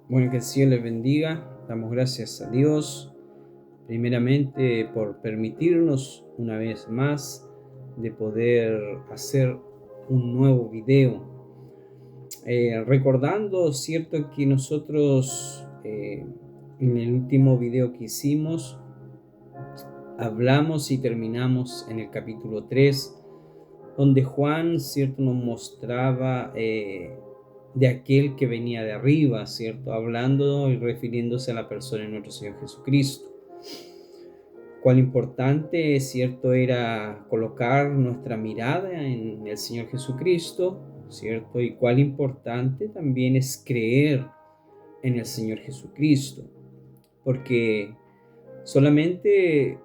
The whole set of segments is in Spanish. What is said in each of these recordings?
Bueno, que el Señor les bendiga. Damos gracias a Dios, primeramente por permitirnos una vez más de poder hacer un nuevo video. Recordando, cierto, que nosotros en el último video que hicimos hablamos y terminamos en el capítulo 3, donde Juan, cierto, nos mostraba de aquel que venía de arriba, cierto, hablando y refiriéndose a la persona de nuestro Señor Jesucristo. Cuán importante, cierto, era colocar nuestra mirada en el Señor Jesucristo, cierto, y cuán importante también es creer en el Señor Jesucristo, porque solamente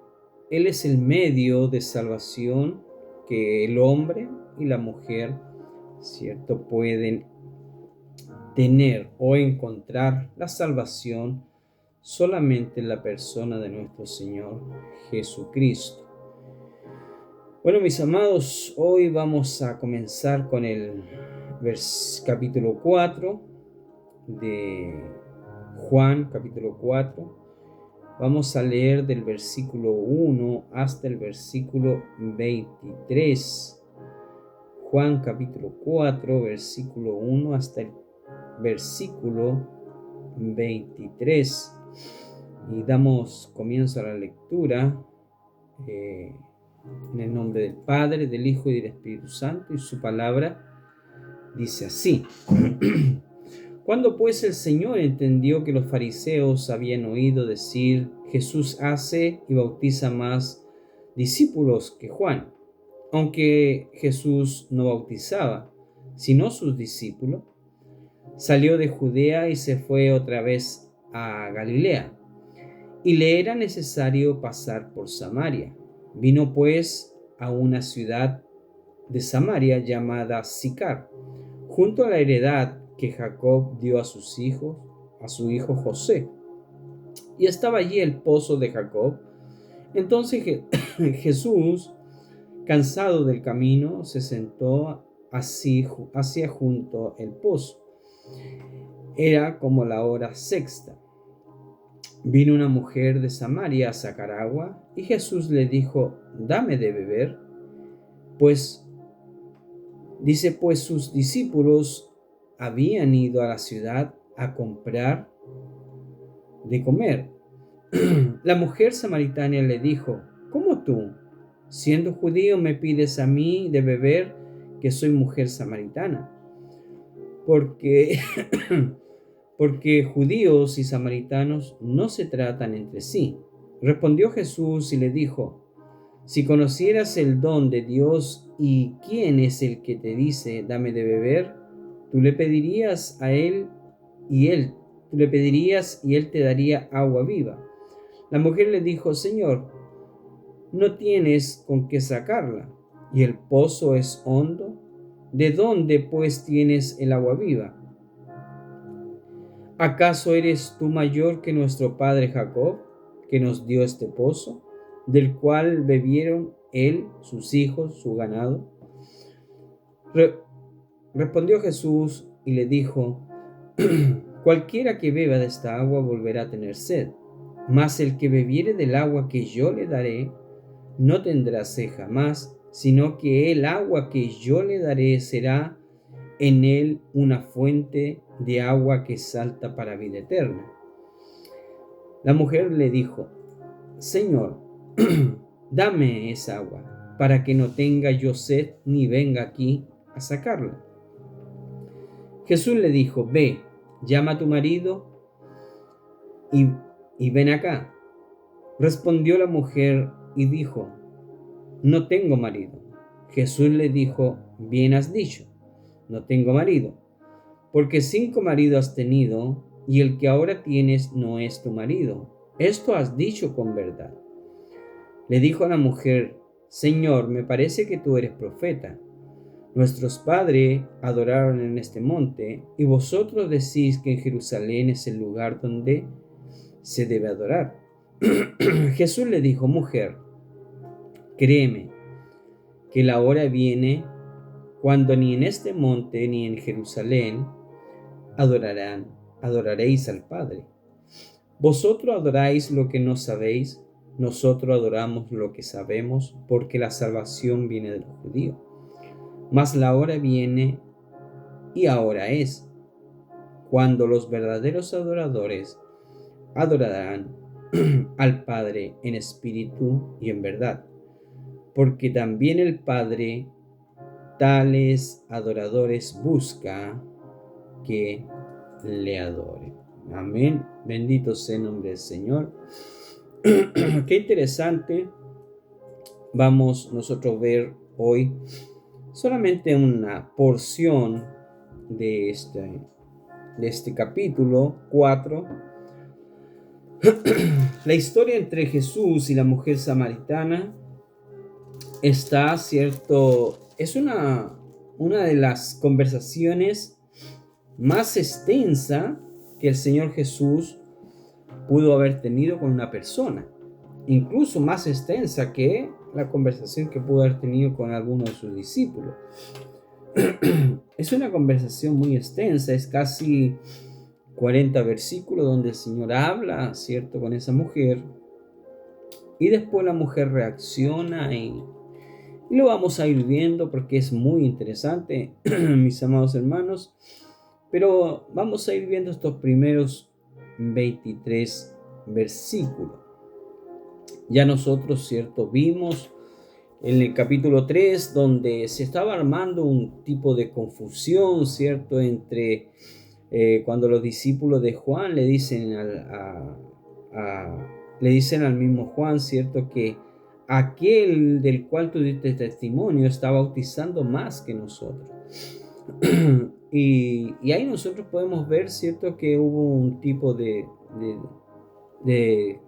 Él es el medio de salvación que el hombre y la mujer, cierto, pueden tener o encontrar la salvación solamente en la persona de nuestro Señor Jesucristo. Bueno, mis amados, hoy vamos a comenzar con el capítulo 4 de Juan, capítulo 4. Vamos a leer del versículo 1 hasta el versículo 23. Juan capítulo 4, versículo 1 hasta el versículo 23. Y damos comienzo a la lectura en el nombre del Padre, del Hijo y del Espíritu Santo, y su palabra dice así. Cuando pues el Señor entendió que los fariseos habían oído decir: Jesús hace y bautiza más discípulos que Juan, aunque Jesús no bautizaba, sino sus discípulos, salió de Judea y se fue otra vez a Galilea, y le era necesario pasar por Samaria. Vino pues a una ciudad de Samaria llamada Sicar, junto a la heredad que Jacob dio a sus hijos, a su hijo José. Y estaba allí el pozo de Jacob. Entonces Jesús, cansado del camino, se sentó hacia junto el pozo. Era como la hora sexta. Vino una mujer de Samaria a sacar agua, y Jesús le dijo: dame de beber. Pues sus discípulos habían ido a la ciudad a comprar de comer. La mujer samaritana le dijo: ¿cómo tú, siendo judío, me pides a mí de beber, que soy mujer samaritana? Porque judíos y samaritanos no se tratan entre sí. Respondió Jesús y le dijo: si conocieras el don de Dios y quién es el que te dice dame de beber, tú le pedirías y él te daría agua viva. La mujer le dijo: Señor, no tienes con qué sacarla, y el pozo es hondo. ¿De dónde pues tienes el agua viva? ¿Acaso eres tú mayor que nuestro padre Jacob, que nos dio este pozo, del cual bebieron él, sus hijos, su ganado? Respondió Jesús y le dijo: cualquiera que beba de esta agua volverá a tener sed, mas el que bebiere del agua que yo le daré no tendrá sed jamás, sino que el agua que yo le daré será en él una fuente de agua que salta para vida eterna. La mujer le dijo: Señor, dame esa agua, para que no tenga yo sed ni venga aquí a sacarla. Jesús le dijo: ve, llama a tu marido y ven acá. Respondió la mujer y dijo: no tengo marido. Jesús le dijo: bien has dicho, no tengo marido, porque 5 maridos has tenido, y el que ahora tienes no es tu marido. Esto has dicho con verdad. Le dijo a la mujer: Señor, me parece que tú eres profeta. Nuestros padres adoraron en este monte, y vosotros decís que en Jerusalén es el lugar donde se debe adorar. Jesús le dijo: mujer, créeme que la hora viene cuando ni en este monte ni en Jerusalén adorarán adoraréis al Padre. Vosotros adoráis lo que no sabéis, nosotros adoramos lo que sabemos, porque la salvación viene de los judíos. Mas la hora viene, y ahora es, cuando los verdaderos adoradores adorarán al Padre en espíritu y en verdad, porque también el Padre tales adoradores busca que le adoren. Amén. Bendito sea el nombre del Señor. Qué interesante. Vamos nosotros a ver hoy solamente una porción de este capítulo 4. La historia entre Jesús y la mujer samaritana está, cierto, es una de las conversaciones más extensa que el Señor Jesús pudo haber tenido con una persona, incluso más extensa que la conversación que pudo haber tenido con alguno de sus discípulos. Es una conversación muy extensa, es casi 40 versículos donde el Señor habla, ¿cierto?, con esa mujer, y después la mujer reacciona y lo vamos a ir viendo porque es muy interesante, mis amados hermanos. Pero vamos a ir viendo estos primeros 23 versículos. Ya nosotros, ¿cierto?, vimos en el capítulo 3 donde se estaba armando un tipo de confusión, ¿cierto?, entre cuando los discípulos de Juan le dicen le dicen al mismo Juan, ¿cierto?, que aquel del cual tú diste testimonio está bautizando más que nosotros. Y ahí nosotros podemos ver, ¿cierto?, que hubo un tipo de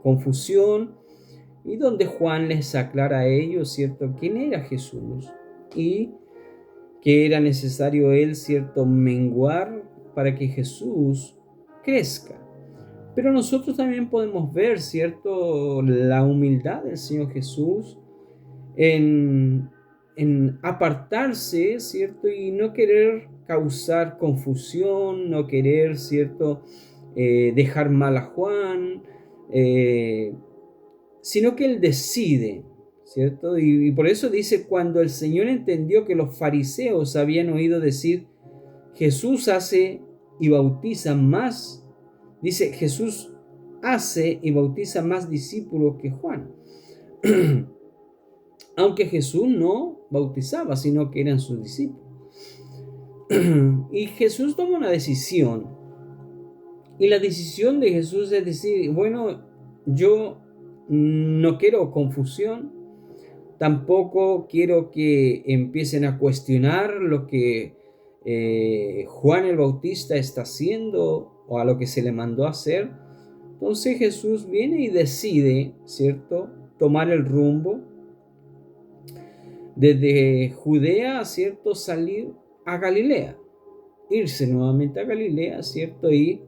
confusión, y donde Juan les aclara a ellos, ¿cierto?, quién era Jesús y que era necesario él, ¿cierto?, menguar para que Jesús crezca. Pero nosotros también podemos ver, ¿cierto?, la humildad del Señor Jesús en apartarse, ¿cierto?, y no querer causar confusión, no querer, ¿cierto?, dejar mal a Juan, sino que él decide, ¿cierto? Y por eso dice, cuando el Señor entendió que los fariseos habían oído decir, Jesús hace y bautiza más, dice, Jesús hace y bautiza más discípulos que Juan. Aunque Jesús no bautizaba, sino que eran sus discípulos. Y Jesús toma una decisión. Y la decisión de Jesús es decir, bueno, yo no quiero confusión, tampoco quiero que empiecen a cuestionar lo que Juan el Bautista está haciendo o a lo que se le mandó a hacer. Entonces Jesús viene y decide, ¿cierto?, tomar el rumbo desde Judea, ¿cierto?, salir a Galilea, irse nuevamente a Galilea, ¿cierto?, y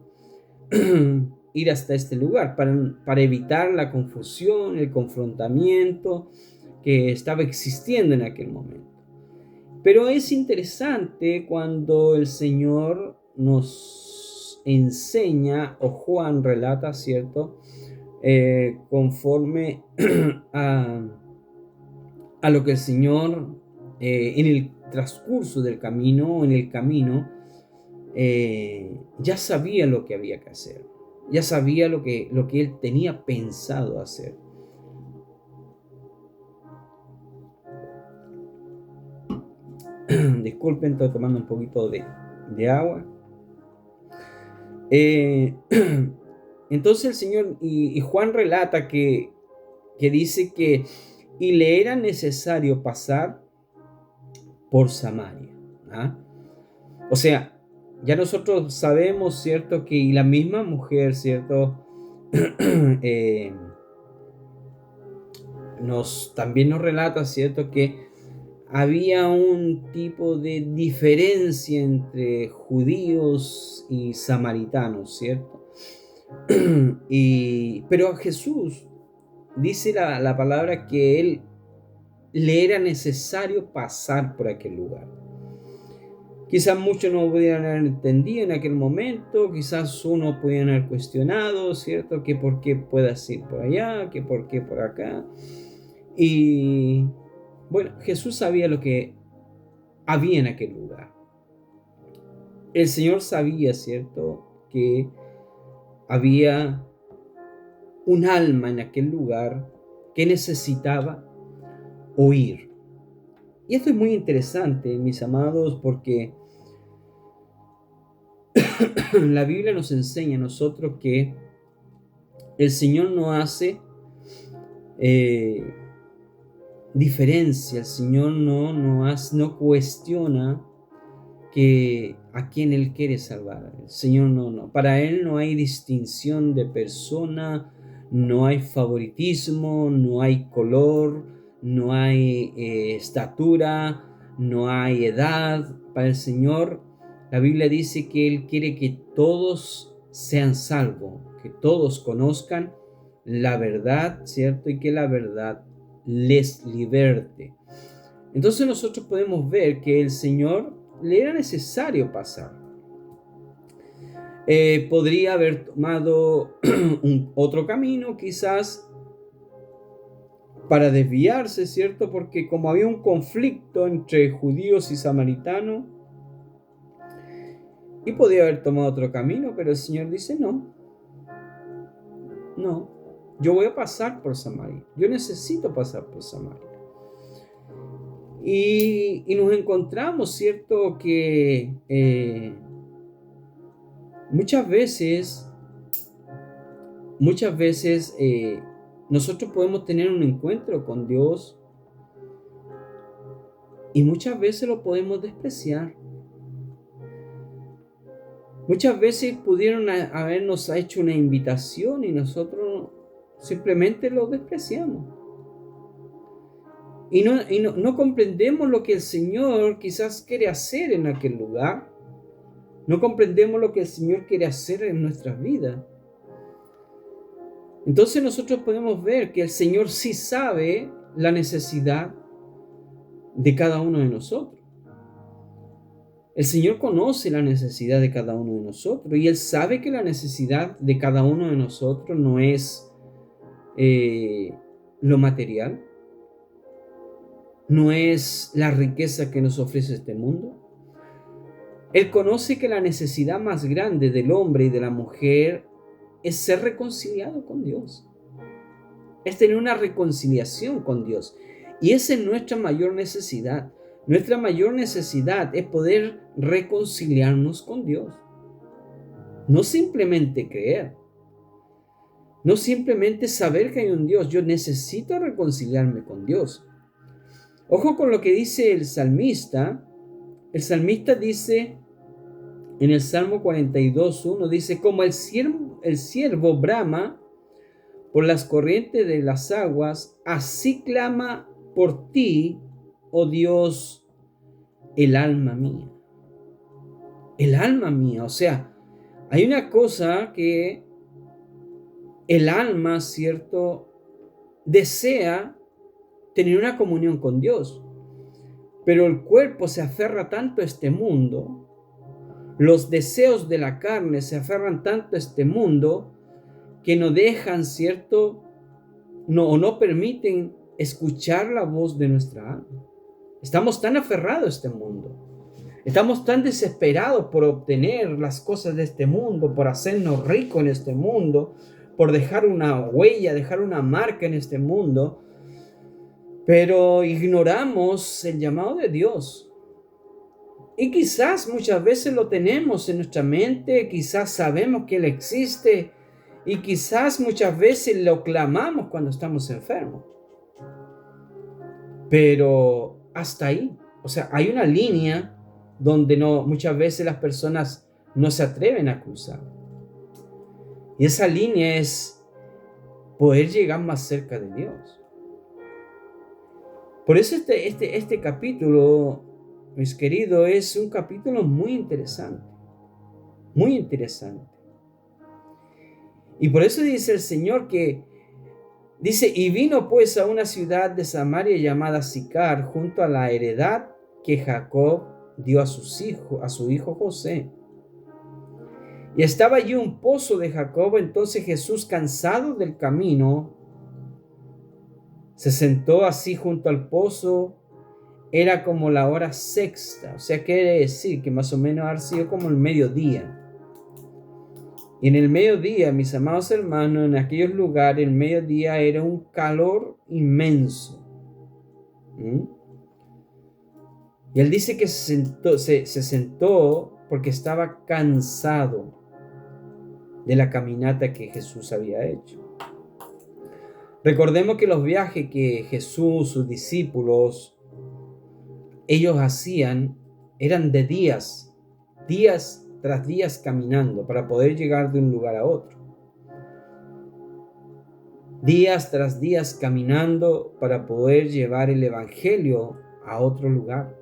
ir hasta este lugar para evitar la confusión, el confrontamiento que estaba existiendo en aquel momento. Pero es interesante cuando el Señor nos enseña, o Juan relata, ¿cierto?, conforme a lo que el Señor en el transcurso del camino, ya sabía lo que había que hacer, ya sabía lo que él tenía pensado hacer. Disculpen, estoy tomando un poquito de agua. Entonces el Señor, y Juan relata que dice que y le era necesario pasar por Samaria. ¿Ah? O sea, ya nosotros sabemos, ¿cierto?, que la misma mujer, ¿cierto?, también nos relata, ¿cierto?, que había un tipo de diferencia entre judíos y samaritanos, ¿cierto? Pero a Jesús dice la palabra que él le era necesario pasar por aquel lugar. Quizás muchos no pudieran haber entendido en aquel momento, quizás uno pudieran haber cuestionado, ¿cierto? Que por qué puedas ir por allá, que por qué por acá. Y bueno, Jesús sabía lo que había en aquel lugar. El Señor sabía, ¿cierto? Que había un alma en aquel lugar que necesitaba oír. Y esto es muy interesante, mis amados, porque la Biblia nos enseña a nosotros que el Señor no hace diferencia, el Señor no cuestiona que a quien Él quiere salvar. El Señor no. Para Él no hay distinción de persona, no hay favoritismo, no hay color, no hay estatura, no hay edad. Para el Señor, la Biblia dice que Él quiere que todos sean salvos, que todos conozcan la verdad, ¿cierto? Y que la verdad les liberte. Entonces nosotros podemos ver que el Señor le era necesario pasar. Podría haber tomado otro camino, quizás para desviarse, ¿cierto? Porque como había un conflicto entre judíos y samaritanos, y podía haber tomado otro camino, pero el Señor dice, no, yo voy a pasar por Samaria, yo necesito pasar por Samaria. Y nos encontramos, ¿cierto? Que muchas veces nosotros podemos tener un encuentro con Dios y muchas veces lo podemos despreciar. Muchas veces pudieron habernos hecho una invitación y nosotros simplemente lo despreciamos. Y no comprendemos lo que el Señor quizás quiere hacer en aquel lugar. No comprendemos lo que el Señor quiere hacer en nuestras vidas. Entonces nosotros podemos ver que el Señor sí sabe la necesidad de cada uno de nosotros. El Señor conoce la necesidad de cada uno de nosotros y Él sabe que la necesidad de cada uno de nosotros no es lo material, no es la riqueza que nos ofrece este mundo. Él conoce que la necesidad más grande del hombre y de la mujer es ser reconciliado con Dios. Es tener una reconciliación con Dios. Y esa es nuestra mayor necesidad. Nuestra mayor necesidad es poder reconciliarnos con Dios. No simplemente creer. No simplemente saber que hay un Dios. Yo necesito reconciliarme con Dios. Ojo con lo que dice el salmista. El salmista dice en el Salmo 42:1, dice, como el ciervo brama por las corrientes de las aguas, así clama por ti, oh Dios, el alma mía. El alma mía, o sea, hay una cosa que el alma, ¿cierto?, desea tener una comunión con Dios, pero el cuerpo se aferra tanto a este mundo, los deseos de la carne se aferran tanto a este mundo, que no dejan, ¿cierto?, no permiten escuchar la voz de nuestra alma. Estamos tan aferrados a este mundo. Estamos tan desesperados por obtener las cosas de este mundo, por hacernos ricos en este mundo, por dejar una huella, dejar una marca en este mundo, pero ignoramos el llamado de Dios. Y quizás muchas veces lo tenemos en nuestra mente, quizás sabemos que Él existe, y quizás muchas veces lo clamamos cuando estamos enfermos. Pero hasta ahí. O sea, hay una línea donde muchas veces las personas no se atreven a cruzar. Y esa línea es poder llegar más cerca de Dios. Por eso este capítulo, mis queridos, es un capítulo muy interesante. Muy interesante. Y por eso dice el Señor que, dice, y vino pues a una ciudad de Samaria llamada Sicar, junto a la heredad que Jacob dio a su hijo José. Y estaba allí un pozo de Jacob. Entonces Jesús, cansado del camino, se sentó así junto al pozo. Era como la hora sexta, o sea, quiere decir que más o menos ha sido como el mediodía. Y en el mediodía, mis amados hermanos, en aquellos lugares, el mediodía era un calor inmenso. Y él dice que se sentó porque estaba cansado de la caminata que Jesús había hecho. Recordemos que los viajes que Jesús, sus discípulos, ellos hacían eran de días tras días caminando para poder llegar de un lugar a otro. Días tras días caminando para poder llevar el evangelio a otro lugar.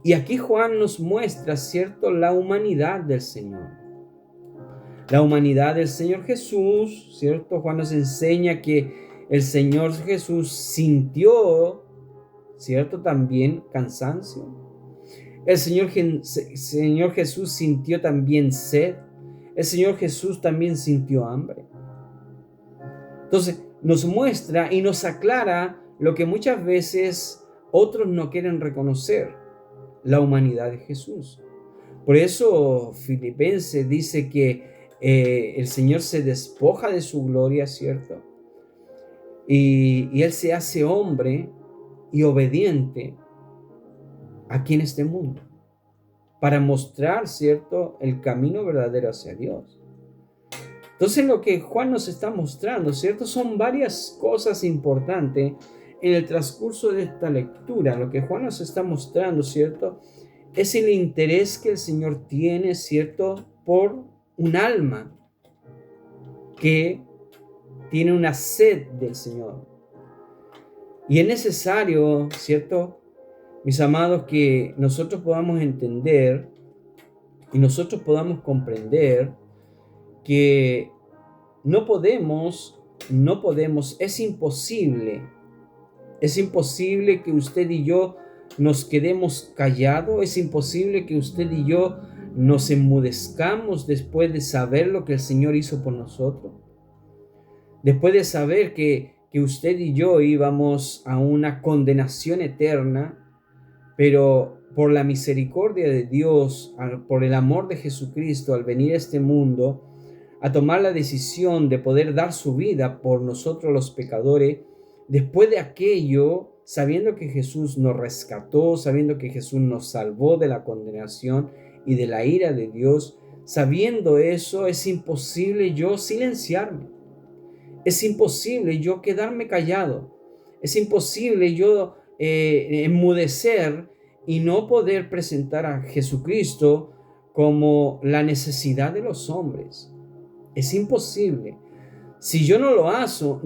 Y aquí Juan nos muestra, ¿cierto?, la humanidad del Señor. La humanidad del Señor Jesús, ¿cierto? Juan nos enseña que el Señor Jesús sintió, ¿cierto?, también cansancio. El Señor Jesús sintió también sed. El Señor Jesús también sintió hambre. Entonces, nos muestra y nos aclara lo que muchas veces otros no quieren reconocer: la humanidad de Jesús. Por eso Filipenses dice que el Señor se despoja de su gloria, ¿cierto? Y Él se hace hombre y obediente aquí en este mundo para mostrar, ¿cierto?, el camino verdadero hacia Dios. Entonces, lo que Juan nos está mostrando, ¿cierto?, son varias cosas importantes en el transcurso de esta lectura. Lo que Juan nos está mostrando, ¿cierto?, es el interés que el Señor tiene, ¿cierto?, por un alma que tiene una sed del Señor. Y es necesario, ¿cierto?, mis amados, que nosotros podamos entender y nosotros podamos comprender que no podemos, es imposible que usted y yo nos quedemos callados, es imposible que usted y yo nos enmudezcamos después de saber lo que el Señor hizo por nosotros, después de saber que usted y yo íbamos a una condenación eterna, pero por la misericordia de Dios, por el amor de Jesucristo, al venir a este mundo, a tomar la decisión de poder dar su vida por nosotros los pecadores, después de aquello, sabiendo que Jesús nos rescató, sabiendo que Jesús nos salvó de la condenación y de la ira de Dios, sabiendo eso, es imposible yo silenciarme, es imposible yo quedarme callado, es imposible yo enmudecer y no poder presentar a Jesucristo como la necesidad de los hombres. Es imposible. Si yo no lo hago,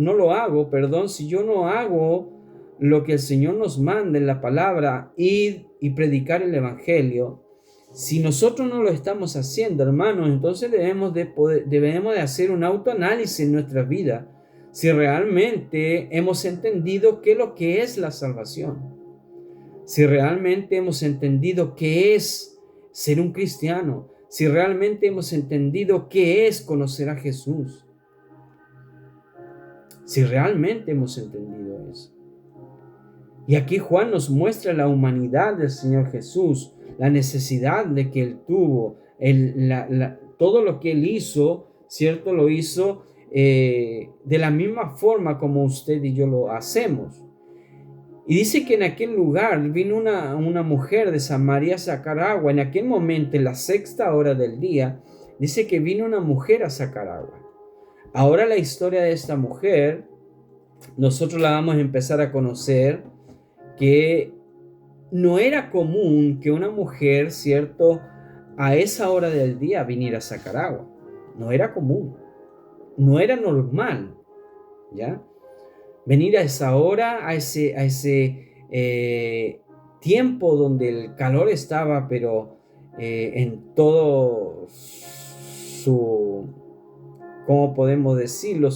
si yo no hago lo que el Señor nos manda en la palabra, ir y predicar el evangelio, si nosotros no lo estamos haciendo, hermanos, entonces debemos de hacer un autoanálisis en nuestra vida, si realmente hemos entendido qué es lo que es la salvación, si realmente hemos entendido qué es ser un cristiano, si realmente hemos entendido qué es conocer a Jesús, si realmente hemos entendido eso. Y aquí Juan nos muestra la humanidad del Señor Jesús, la necesidad de que Él tuvo, todo lo que Él hizo, ¿cierto? Lo hizo de la misma forma como usted y yo lo hacemos. Y dice que en aquel lugar vino una mujer de Samaria a sacar agua. En aquel momento, en la sexta hora del día, dice que vino una mujer a sacar agua. Ahora la historia de esta mujer, nosotros la vamos a empezar a conocer, que no era común que una mujer, ¿cierto?, a esa hora del día viniera a sacar agua. No era común, no era normal, ¿ya? Venir a esa hora, a ese tiempo donde el calor estaba, pero en todo su, ¿cómo podemos decirlo?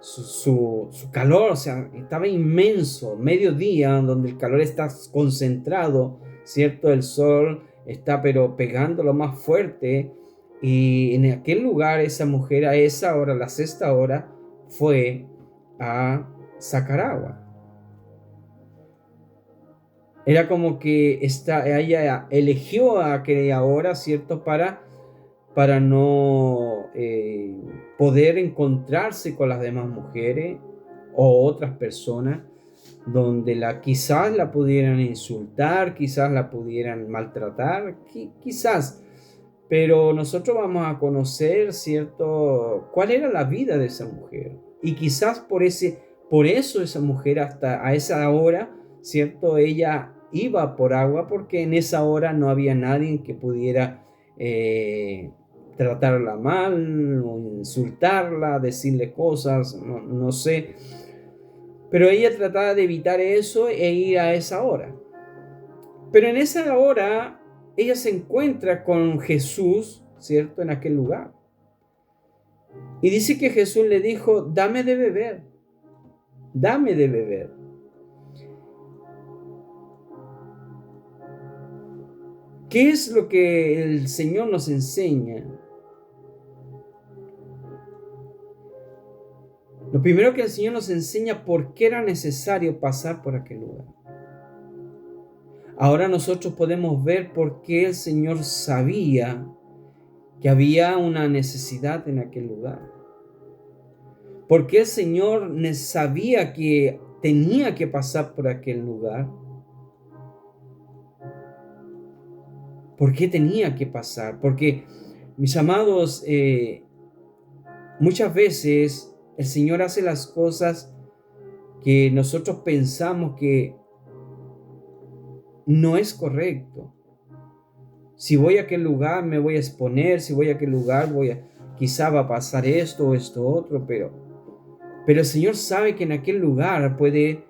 su calor, o sea, estaba inmenso, mediodía, donde el calor está concentrado, ¿cierto? El sol está pero pegándolo más fuerte, y en aquel lugar esa mujer a esa hora, la sexta hora, fue a sacar agua. Era como que ella eligió aquella hora, ¿cierto? Para no poder encontrarse con las demás mujeres o otras personas donde quizás la pudieran insultar, quizás la pudieran maltratar, quizás, pero nosotros vamos a conocer, ¿cierto?, cuál era la vida de esa mujer, y quizás por eso esa mujer hasta a esa hora, ¿cierto?, ella iba por agua, porque en esa hora no había nadie que pudiera tratarla mal o insultarla, decirle cosas, no sé. Pero ella trataba de evitar eso e ir a esa hora. Pero en esa hora ella se encuentra con Jesús, ¿cierto? En aquel lugar. Y dice que Jesús le dijo, dame de beber, dame de beber. ¿Qué es lo que el Señor nos enseña? Lo primero que el Señor nos enseña, por qué era necesario pasar por aquel lugar. Ahora nosotros podemos ver por qué el Señor sabía que había una necesidad en aquel lugar. ¿Por qué el Señor sabía que tenía que pasar por aquel lugar? ¿Por qué tenía que pasar? Porque, mis amados, muchas veces el Señor hace las cosas que nosotros pensamos que no es correcto. Si voy a aquel lugar me voy a exponer, si voy a aquel lugar quizá va a pasar esto o esto otro, pero el Señor sabe que en aquel lugar puede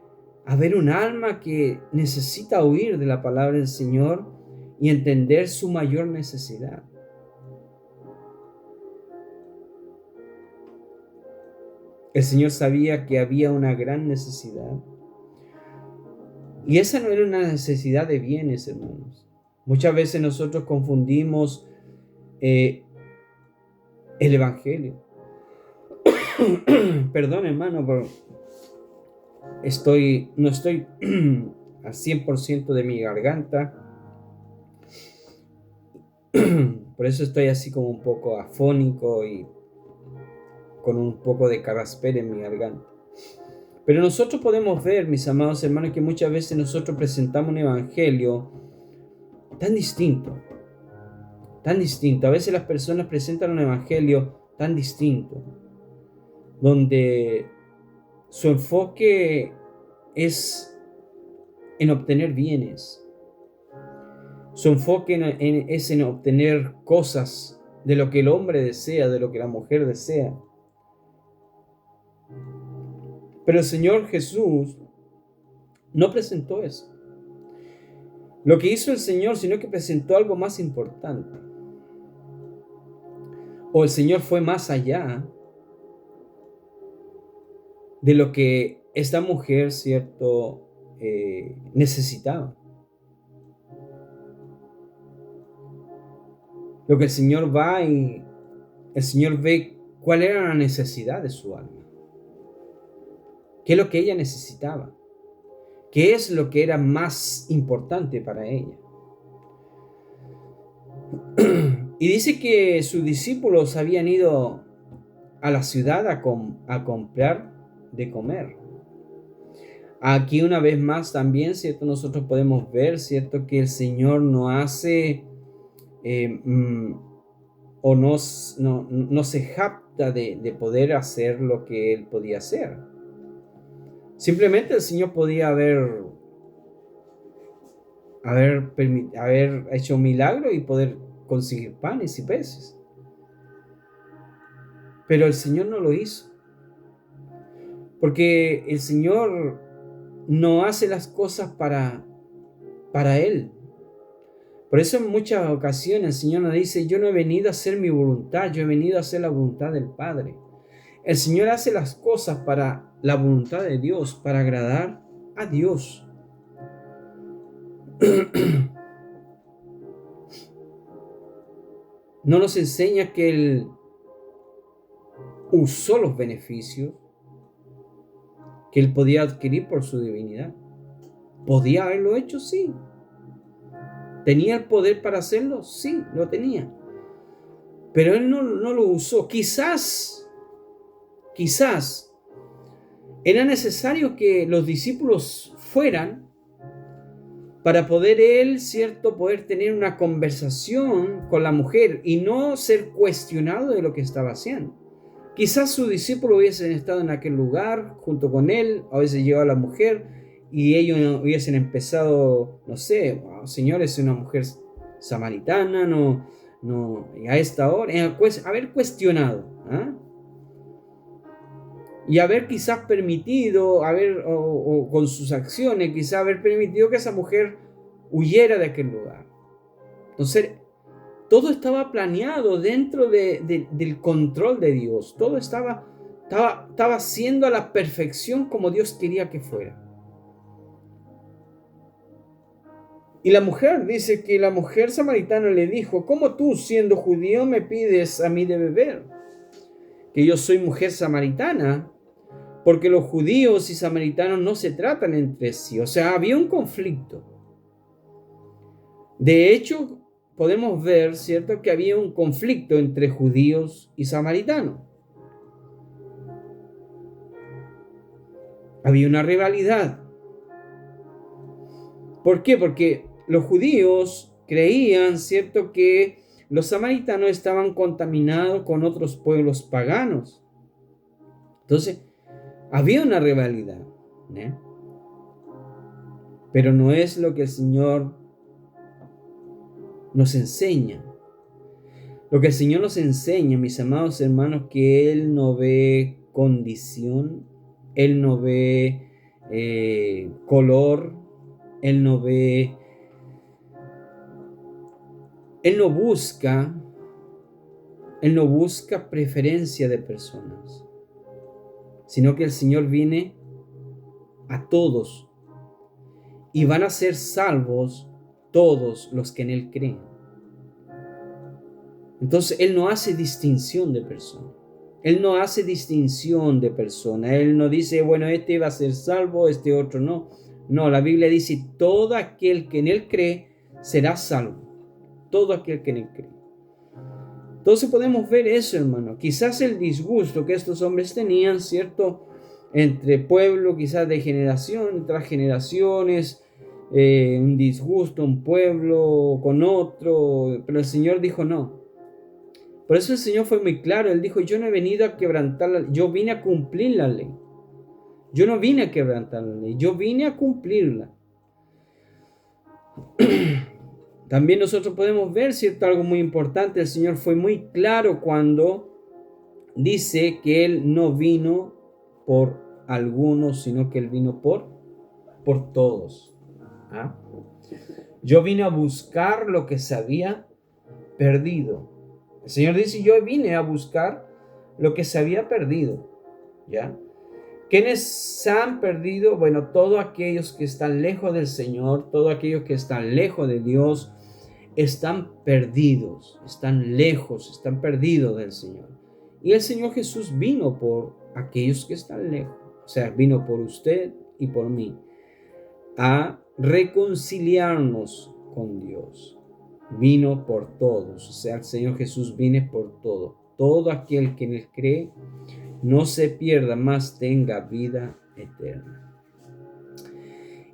haber un alma que necesita oír de la palabra del Señor y entender su mayor necesidad. El Señor sabía que había una gran necesidad. Y esa no era una necesidad de bienes, hermanos. Muchas veces nosotros confundimos el Evangelio. Perdón, hermano, pero no estoy al 100% de mi garganta. Por eso estoy así como un poco afónico y con un poco de carraspera en mi garganta. Pero nosotros podemos ver, mis amados hermanos, que muchas veces nosotros presentamos un evangelio tan distinto, tan distinto. A veces las personas presentan un evangelio tan distinto, donde su enfoque es en obtener bienes. Su enfoque es en obtener cosas de lo que el hombre desea, de lo que la mujer desea. Pero el Señor Jesús no presentó eso. Lo que hizo el Señor, sino que presentó algo más importante. O el Señor fue más allá de lo que esta mujer, ¿cierto?, necesitaba. Lo que el Señor va y el Señor ve cuál era la necesidad de su alma. ¿Qué es lo que ella necesitaba? ¿Qué es lo que era más importante para ella? Y dice que sus discípulos habían ido a la ciudad a comprar de comer. Aquí una vez más también, ¿cierto?, nosotros podemos ver, ¿cierto?, que el Señor no hace o no se jacta de poder hacer lo que Él podía hacer. Simplemente el Señor podía haber hecho un milagro y poder conseguir panes y peces. Pero el Señor no lo hizo. Porque el Señor no hace las cosas para Él. Por eso en muchas ocasiones el Señor nos dice, yo no he venido a hacer mi voluntad, yo he venido a hacer la voluntad del Padre. El Señor hace las cosas para la voluntad de Dios, para agradar a Dios. No nos enseña que Él usó los beneficios que Él podía adquirir por su divinidad. ¿Podía haberlo hecho? Sí. ¿Tenía el poder para hacerlo? Sí, lo tenía. Pero Él no lo usó. Quizás era necesario que los discípulos fueran para poder Él, ¿cierto?, poder tener una conversación con la mujer y no ser cuestionado de lo que estaba haciendo. Quizás sus discípulos hubiesen estado en aquel lugar junto con Él, a veces llevaba a la mujer y ellos hubiesen empezado, no sé, oh, Señor, es una mujer samaritana, no, y a esta hora, haber cuestionado, ¿ah? Y haber quizás permitido, o con sus acciones, quizás haber permitido que esa mujer huyera de aquel lugar. Entonces, todo estaba planeado dentro del control de Dios. Todo estaba siendo a la perfección como Dios quería que fuera. Y la mujer, dice que la mujer samaritana le dijo: ¿cómo tú, siendo judío, me pides a mí de beber? Que yo soy mujer samaritana. Porque los judíos y samaritanos no se tratan entre sí. O sea, había un conflicto. De hecho, podemos ver, ¿cierto?, que había un conflicto entre judíos y samaritanos. Había una rivalidad. ¿Por qué? Porque los judíos creían, ¿cierto?, que los samaritanos estaban contaminados con otros pueblos paganos. Entonces, había una rivalidad, ¿eh? Pero no es lo que el Señor nos enseña. Lo que el Señor nos enseña, mis amados hermanos, que Él no ve condición, Él no ve color, Él no ve, Él no busca preferencia de personas, sino que el Señor viene a todos y van a ser salvos todos los que en Él creen. Entonces, Él no hace distinción de personas. Él no hace distinción de personas. Él no dice, bueno, este va a ser salvo, este otro no. No, la Biblia dice, todo aquel que en Él cree será salvo. Todo aquel que en Él cree. Entonces podemos ver eso, hermano. Quizás el disgusto que estos hombres tenían, ¿cierto?, entre pueblo, quizás de generación tras generaciones, un disgusto, un pueblo con otro, pero el Señor dijo no. Por eso el Señor fue muy claro. Él dijo, yo no he venido a quebrantar la ley, yo vine a cumplir la ley. Yo no vine a quebrantar la ley, yo vine a cumplirla. También nosotros podemos ver, ¿cierto?, algo muy importante. El Señor fue muy claro cuando dice que Él no vino por algunos, sino que Él vino por todos. ¿Ah? Yo vine a buscar lo que se había perdido. El Señor dice, yo vine a buscar lo que se había perdido. ¿Ya? ¿Quiénes se han perdido? Bueno, todos aquellos que están lejos del Señor, todos aquellos que están lejos de Dios, están perdidos, están lejos, están perdidos del Señor. Y el Señor Jesús vino por aquellos que están lejos. O sea, vino por usted y por mí a reconciliarnos con Dios. Vino por todos. O sea, el Señor Jesús viene por todo. Todo aquel que en Él cree no se pierda, más tenga vida eterna.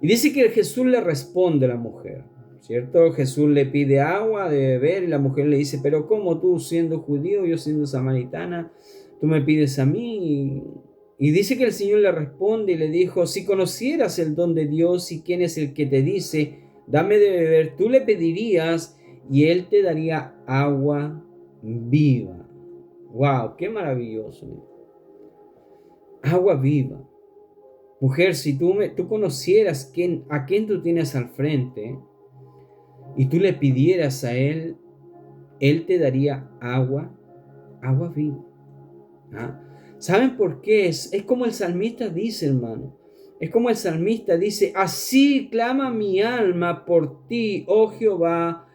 Y dice que Jesús le responde a la mujer, ¿cierto? Jesús le pide agua de beber y la mujer le dice, pero ¿cómo tú siendo judío, yo siendo samaritana, tú me pides a mí? Y dice que el Señor le responde y le dijo, si conocieras el don de Dios y quién es el que te dice, dame de beber, tú le pedirías y Él te daría agua viva. ¡Wow! ¡Qué maravilloso! Agua viva. Mujer, si tú conocieras a quién tú tienes al frente y tú le pidieras a Él te daría agua viva. ¿Ah? ¿Saben por qué? Es como el salmista dice, hermano. Es como el salmista dice, así clama mi alma por ti, oh Jehová,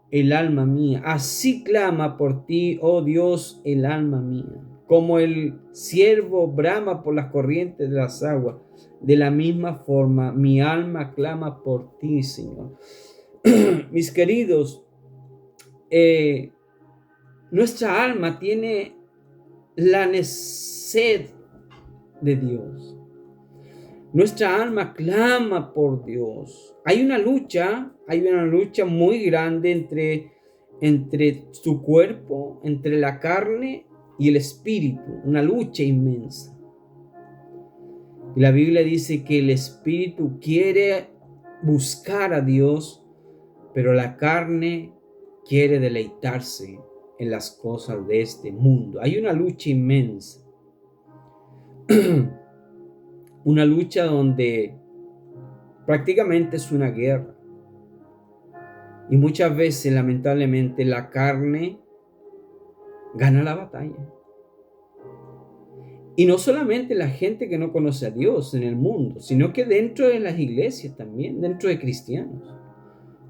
el alma mía. Así clama por ti, oh Dios, el alma mía. Como el ciervo brama por las corrientes de las aguas, de la misma forma mi alma clama por ti, Señor. Mis queridos, nuestra alma tiene la sed de Dios. Nuestra alma clama por Dios. Hay una lucha muy grande entre su cuerpo, entre la carne y el espíritu, una lucha inmensa. Y la Biblia dice que el espíritu quiere buscar a Dios, pero la carne quiere deleitarse en las cosas de este mundo. Hay una lucha inmensa. Una lucha donde prácticamente es una guerra. Y muchas veces, lamentablemente, la carne gana la batalla. Y no solamente la gente que no conoce a Dios en el mundo, sino que dentro de las iglesias también, dentro de cristianos.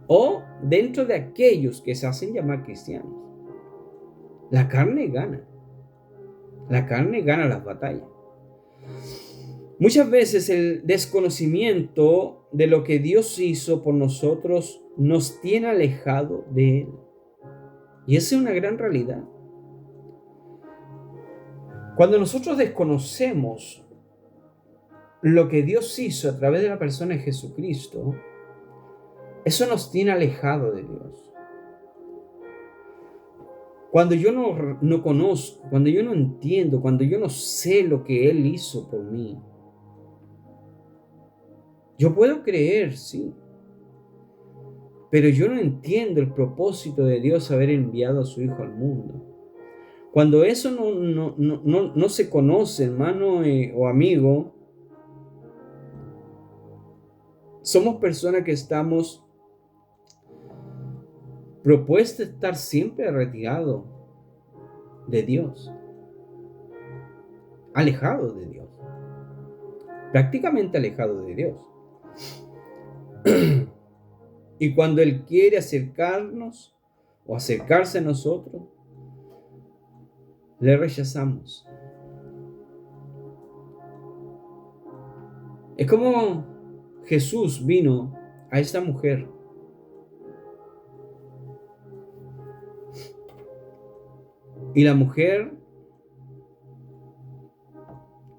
O dentro de aquellos que se hacen llamar cristianos. La carne gana. La carne gana las batallas. Muchas veces el desconocimiento de lo que Dios hizo por nosotros nos tiene alejado de Él. Y esa es una gran realidad. Cuando nosotros desconocemos lo que Dios hizo a través de la persona de Jesucristo, eso nos tiene alejado de Dios. Cuando yo no conozco, cuando yo no entiendo, cuando yo no sé lo que Él hizo por mí, yo puedo creer, sí, pero yo no entiendo el propósito de Dios haber enviado a su Hijo al mundo. Cuando eso no se conoce, hermano o amigo, somos personas que estamos propuestas a estar siempre retirados de Dios, alejados de Dios, prácticamente alejados de Dios. Y cuando Él quiere acercarnos o acercarse a nosotros, le rechazamos. Es como Jesús vino a esta mujer y la mujer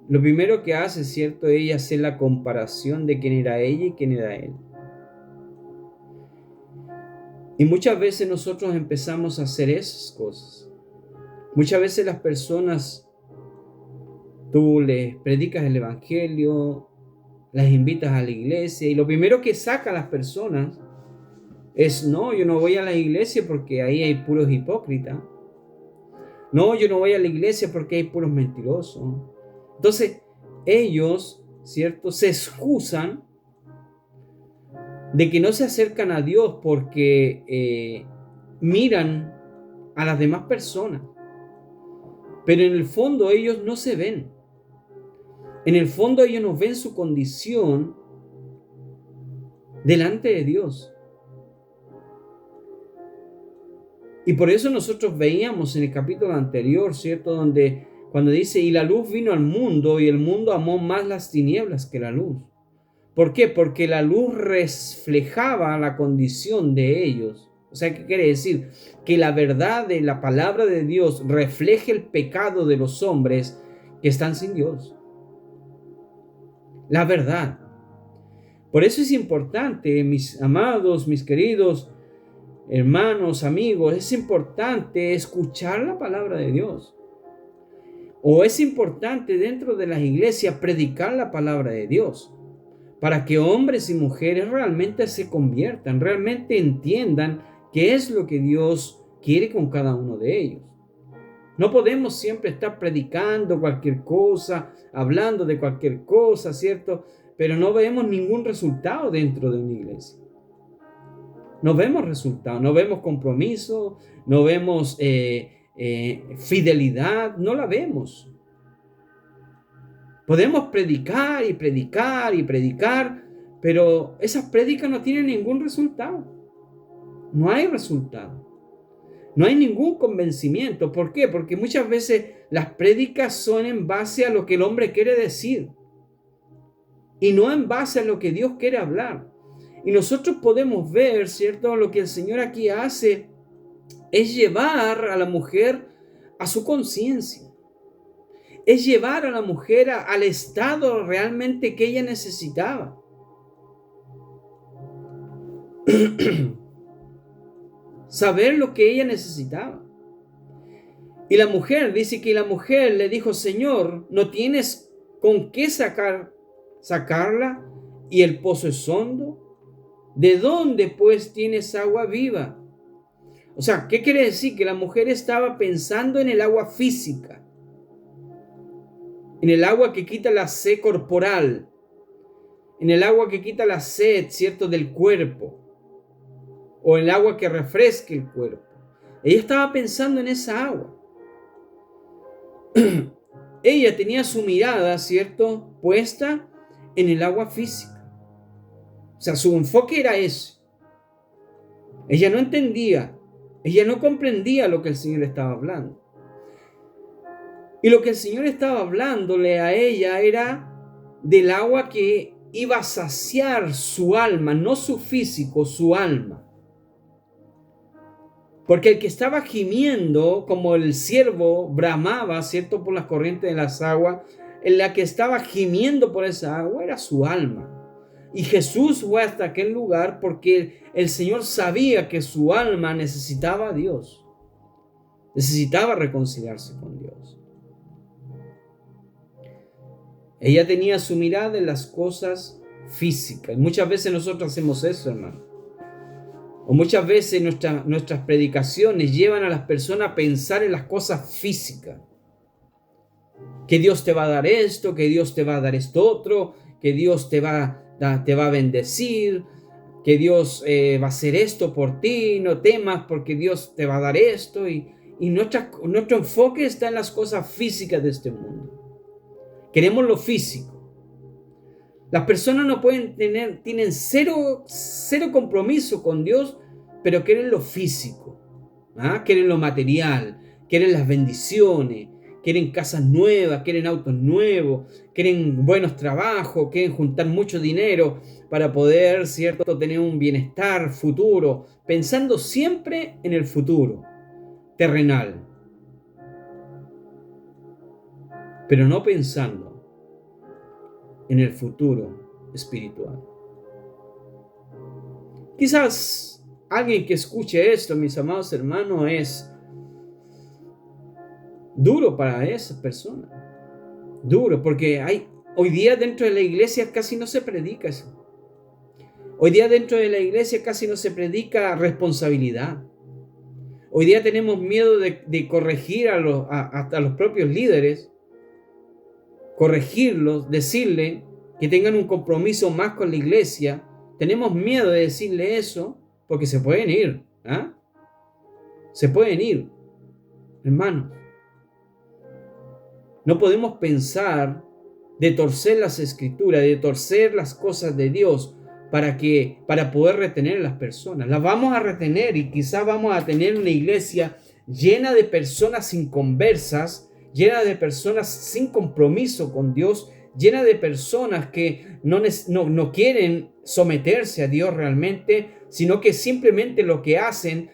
lo primero que hace, ¿cierto? Ella hace la comparación de quién era ella y quién era él. Y muchas veces nosotros empezamos a hacer esas cosas. Muchas veces las personas, tú les predicas el evangelio, las invitas a la iglesia y lo primero que sacan las personas es, no, yo no voy a la iglesia porque ahí hay puros hipócritas. No, yo no voy a la iglesia porque hay puros mentirosos. Entonces, ellos, ¿cierto?, se excusan de que no se acercan a Dios porque miran a las demás personas. Pero en el fondo ellos no se ven. En el fondo ellos no ven su condición delante de Dios. Y por eso nosotros veíamos en el capítulo anterior, ¿cierto?, donde cuando dice, y la luz vino al mundo y el mundo amó más las tinieblas que la luz. ¿Por qué? Porque la luz reflejaba la condición de ellos. O sea, ¿qué quiere decir? Que la verdad de la palabra de Dios refleja el pecado de los hombres que están sin Dios. La verdad. Por eso es importante, mis amados, mis queridos hermanos, amigos, es importante escuchar la palabra de Dios. O es importante dentro de las iglesias predicar la palabra de Dios, para que hombres y mujeres realmente se conviertan, realmente entiendan qué es lo que Dios quiere con cada uno de ellos. No podemos siempre estar predicando cualquier cosa, hablando de cualquier cosa, ¿cierto? Pero no vemos ningún resultado dentro de una iglesia. No vemos resultados, no vemos compromiso, no vemos fidelidad, no la vemos. Podemos predicar y predicar y predicar, pero esas prédicas no tienen ningún resultado. No hay resultado. No hay ningún convencimiento. ¿Por qué? Porque muchas veces las prédicas son en base a lo que el hombre quiere decir y no en base a lo que Dios quiere hablar. Y nosotros podemos ver, ¿cierto? Lo que el Señor aquí hace es llevar a la mujer a su conciencia. Es llevar a la mujer al estado realmente que ella necesitaba. Saber lo que ella necesitaba. Y la mujer, dice que la mujer le dijo: Señor, ¿no tienes con qué sacarla? Y el pozo es hondo. ¿De dónde pues tienes agua viva? O sea, ¿qué quiere decir? Que la mujer estaba pensando en el agua física, en el agua que quita la sed corporal, en el agua que quita la sed, ¿cierto?, del cuerpo, o el agua que refresque el cuerpo. Ella estaba pensando en esa agua. Ella tenía su mirada, ¿cierto?, puesta en el agua física. O sea, su enfoque era ese. Ella no entendía, ella no comprendía lo que el Señor estaba hablando. Y lo que el Señor estaba hablándole a ella era del agua que iba a saciar su alma, no su físico, su alma. Porque el que estaba gimiendo, como el ciervo bramaba, ¿cierto?, por las corrientes de las aguas, en la que estaba gimiendo por esa agua era su alma. Y Jesús fue hasta aquel lugar porque el Señor sabía que su alma necesitaba a Dios. Necesitaba reconciliarse con Dios. Ella tenía su mirada en las cosas físicas. Y muchas veces nosotros hacemos eso, hermano. O muchas veces nuestras predicaciones llevan a las personas a pensar en las cosas físicas. Que Dios te va a dar esto, que Dios te va a dar esto otro, que Dios te va a bendecir, que Dios va a hacer esto por ti, no temas porque Dios te va a dar esto. Y nuestro enfoque está en las cosas físicas de este mundo. Queremos lo físico. Las personas no tienen cero compromiso con Dios, pero quieren lo físico, quieren lo material, quieren las bendiciones, quieren casas nuevas, quieren autos nuevos, quieren buenos trabajos, quieren juntar mucho dinero para poder, ¿cierto?, tener un bienestar futuro, pensando siempre en el futuro terrenal, pero no pensando en el futuro espiritual. Quizás alguien que escuche esto, mis amados hermanos, es duro para esa persona. Duro, porque hoy día dentro de la iglesia casi no se predica eso. Hoy día dentro de la iglesia casi no se predica responsabilidad. Hoy día tenemos miedo de corregir hasta los propios líderes, corregirlos, decirle que tengan un compromiso más con la iglesia. Tenemos miedo de decirle eso porque se pueden ir. Se pueden ir, hermanos. No podemos pensar de torcer las escrituras, de torcer las cosas de Dios para poder retener a las personas. Las vamos a retener y quizás vamos a tener una iglesia llena de personas inconversas, llena de personas sin compromiso con Dios, llena de personas que no quieren someterse a Dios realmente, sino que simplemente lo hacen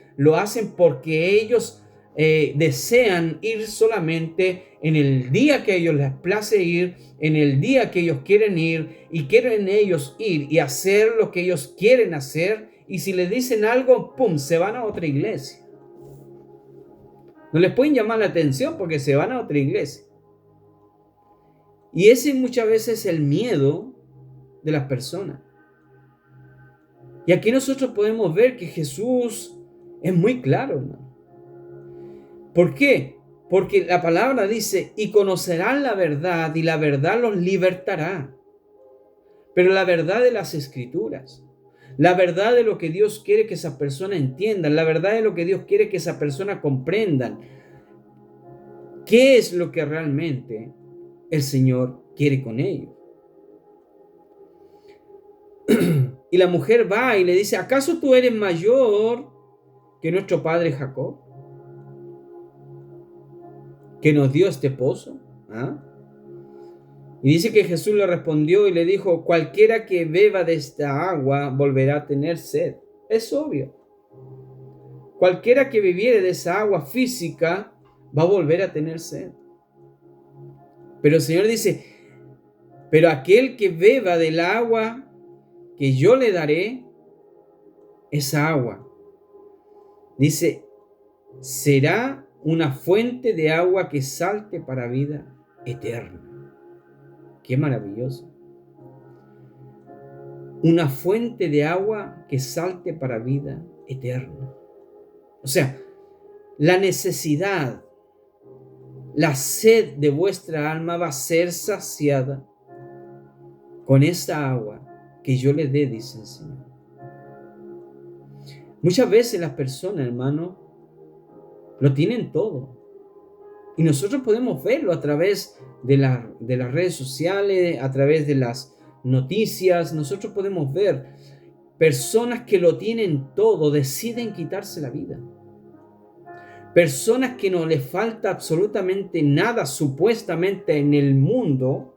porque ellos desean ir solamente en el día que a ellos les place ir, en el día que ellos quieren ir, y quieren ellos ir y hacer lo que ellos quieren hacer, y si les dicen algo, ¡pum!, se van a otra iglesia. No les pueden llamar la atención porque se van a otra iglesia. Y ese muchas veces es el miedo de las personas. Y aquí nosotros podemos ver que Jesús es muy claro, hermano. ¿Por qué? Porque la palabra dice: y conocerán la verdad, y la verdad los libertará. Pero la verdad de las escrituras, la verdad de lo que Dios quiere que esa persona entienda, la verdad de lo que Dios quiere que esa persona comprendan. ¿Qué es lo que realmente el Señor quiere con ellos. Y la mujer va y le dice, ¿acaso tú eres mayor que nuestro padre Jacob, que nos dio este pozo? ¿Ah? Y dice que Jesús le respondió y le dijo, cualquiera que beba de esta agua volverá a tener sed. Es obvio. Cualquiera que bebiere de esa agua física va a volver a tener sed. Pero el Señor dice, pero aquel que beba del agua que yo le daré, esa agua, dice, será una fuente de agua que salte para vida eterna. Qué maravilloso. Una fuente de agua que salte para vida eterna. O sea, la necesidad, la sed de vuestra alma va a ser saciada con esta agua que yo le dé, dice el Señor. Muchas veces las personas, hermano, lo tienen todo. Y nosotros podemos verlo a través de las redes sociales, a través de las noticias. Nosotros podemos ver personas que lo tienen todo, deciden quitarse la vida. Personas que no les falta absolutamente nada, supuestamente en el mundo,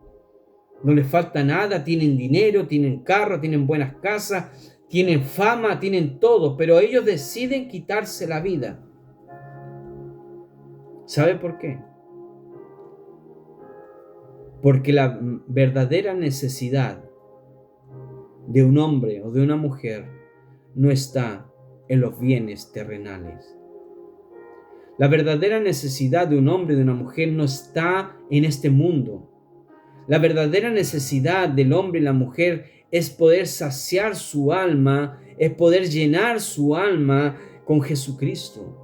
no les falta nada, tienen dinero, tienen carro, tienen buenas casas, tienen fama, tienen todo, pero ellos deciden quitarse la vida. ¿Sabe por qué? Porque la verdadera necesidad de un hombre o de una mujer no está en los bienes terrenales. La verdadera necesidad de un hombre y de una mujer no está en este mundo. La verdadera necesidad del hombre y la mujer es poder saciar su alma, es poder llenar su alma con Jesucristo.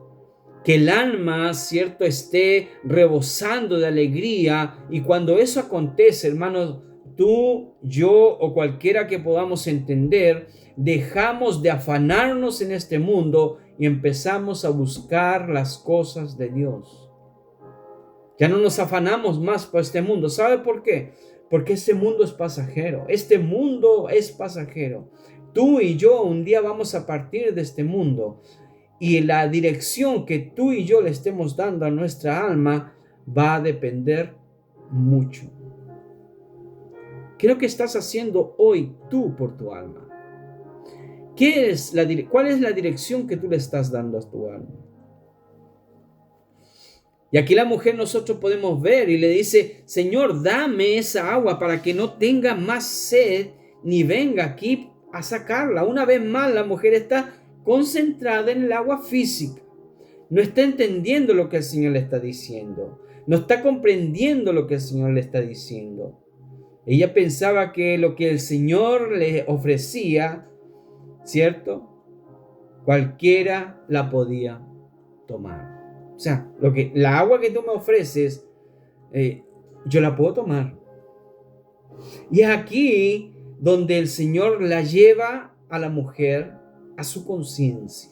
Que el alma, ¿cierto?, esté rebosando de alegría, y cuando eso acontece, hermanos, tú, yo o cualquiera que podamos entender, dejamos de afanarnos en este mundo y empezamos a buscar las cosas de Dios. Ya no nos afanamos más por este mundo. ¿Sabe por qué? Porque este mundo es pasajero. Este mundo es pasajero. Tú y yo un día vamos a partir de este mundo. Y la dirección que tú y yo le estemos dando a nuestra alma va a depender mucho. ¿Qué es lo que estás haciendo hoy tú por tu alma? ¿Cuál es la dirección que tú le estás dando a tu alma? Y aquí la mujer, nosotros podemos ver y le dice, Señor, dame esa agua para que no tenga más sed ni venga aquí a sacarla. Una vez más, la mujer está concentrada en el agua física. No está entendiendo lo que el Señor le está diciendo. No está comprendiendo lo que el Señor le está diciendo. Ella pensaba que lo que el Señor le ofrecía, ¿cierto?, cualquiera la podía tomar. O sea, la agua que tú me ofreces, yo la puedo tomar. Y es aquí donde el Señor la lleva a la mujer a su conciencia.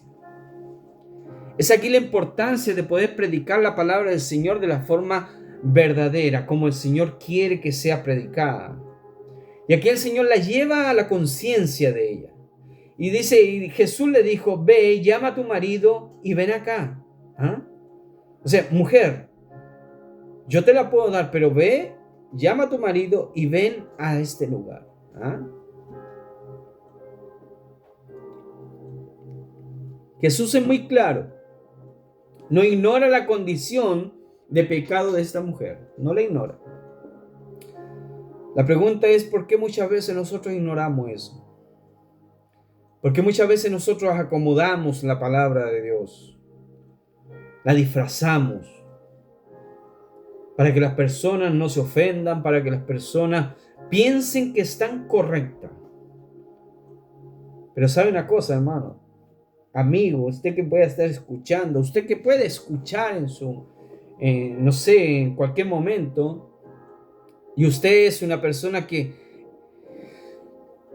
Es aquí la importancia de poder predicar la palabra del Señor de la forma verdadera, como el Señor quiere que sea predicada. Y aquí el Señor la lleva a la conciencia de ella. Y dice, y Jesús le dijo, ve, llama a tu marido y ven acá. ¿Ah? O sea, mujer, yo te la puedo dar, pero ve, llama a tu marido y ven a este lugar. ¿Ah? Jesús es muy claro. No ignora la condición de pecado de esta mujer. No la ignora. La pregunta es, ¿por qué muchas veces nosotros ignoramos eso? ¿Por qué muchas veces nosotros acomodamos la palabra de Dios? La disfrazamos para que las personas no se ofendan, para que las personas piensen que están correctas. Pero sabe una cosa, hermano, amigo, usted que puede estar escuchando, usted que puede escuchar no sé, en cualquier momento, y usted es una persona que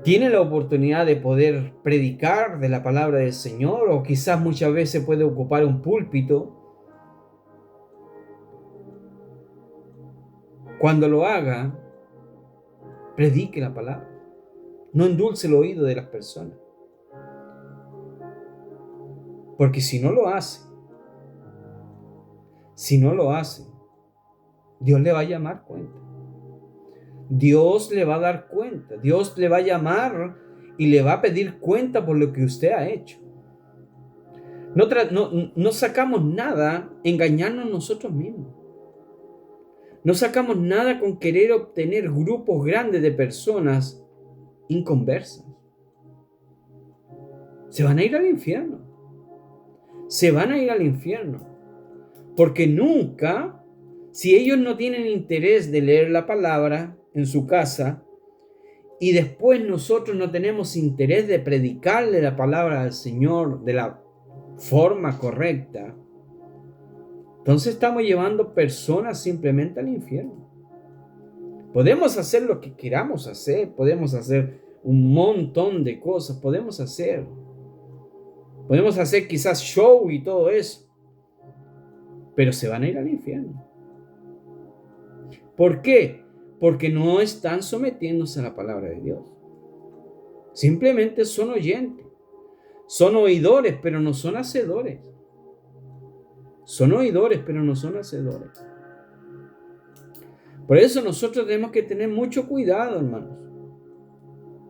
tiene la oportunidad de poder predicar de la palabra del Señor, o quizás muchas veces puede ocupar un púlpito. Cuando lo haga, Predique la palabra. No endulce el oído de las personas. Porque si no lo hace, Dios le va a llamar cuenta. Dios le va a dar cuenta. Dios le va a llamar y le va a pedir cuenta por lo que usted ha hecho. No sacamos nada engañarnos nosotros mismos. No sacamos nada con querer obtener grupos grandes de personas inconversas. Se van a ir al infierno. Se van a ir al infierno. Porque nunca, si ellos no tienen interés de leer la palabra en su casa, y después nosotros no tenemos interés de predicarle la palabra al Señor de la forma correcta, entonces estamos llevando personas simplemente al infierno. Podemos hacer lo que queramos hacer, podemos hacer un montón de cosas, podemos hacer quizás show y todo eso, pero se van a ir al infierno. ¿Por qué? Porque no están sometiéndose a la palabra de Dios. Simplemente son oyentes, son oidores, pero no son hacedores. Son oidores, pero no son hacedores. Por eso nosotros tenemos que tener mucho cuidado, hermanos.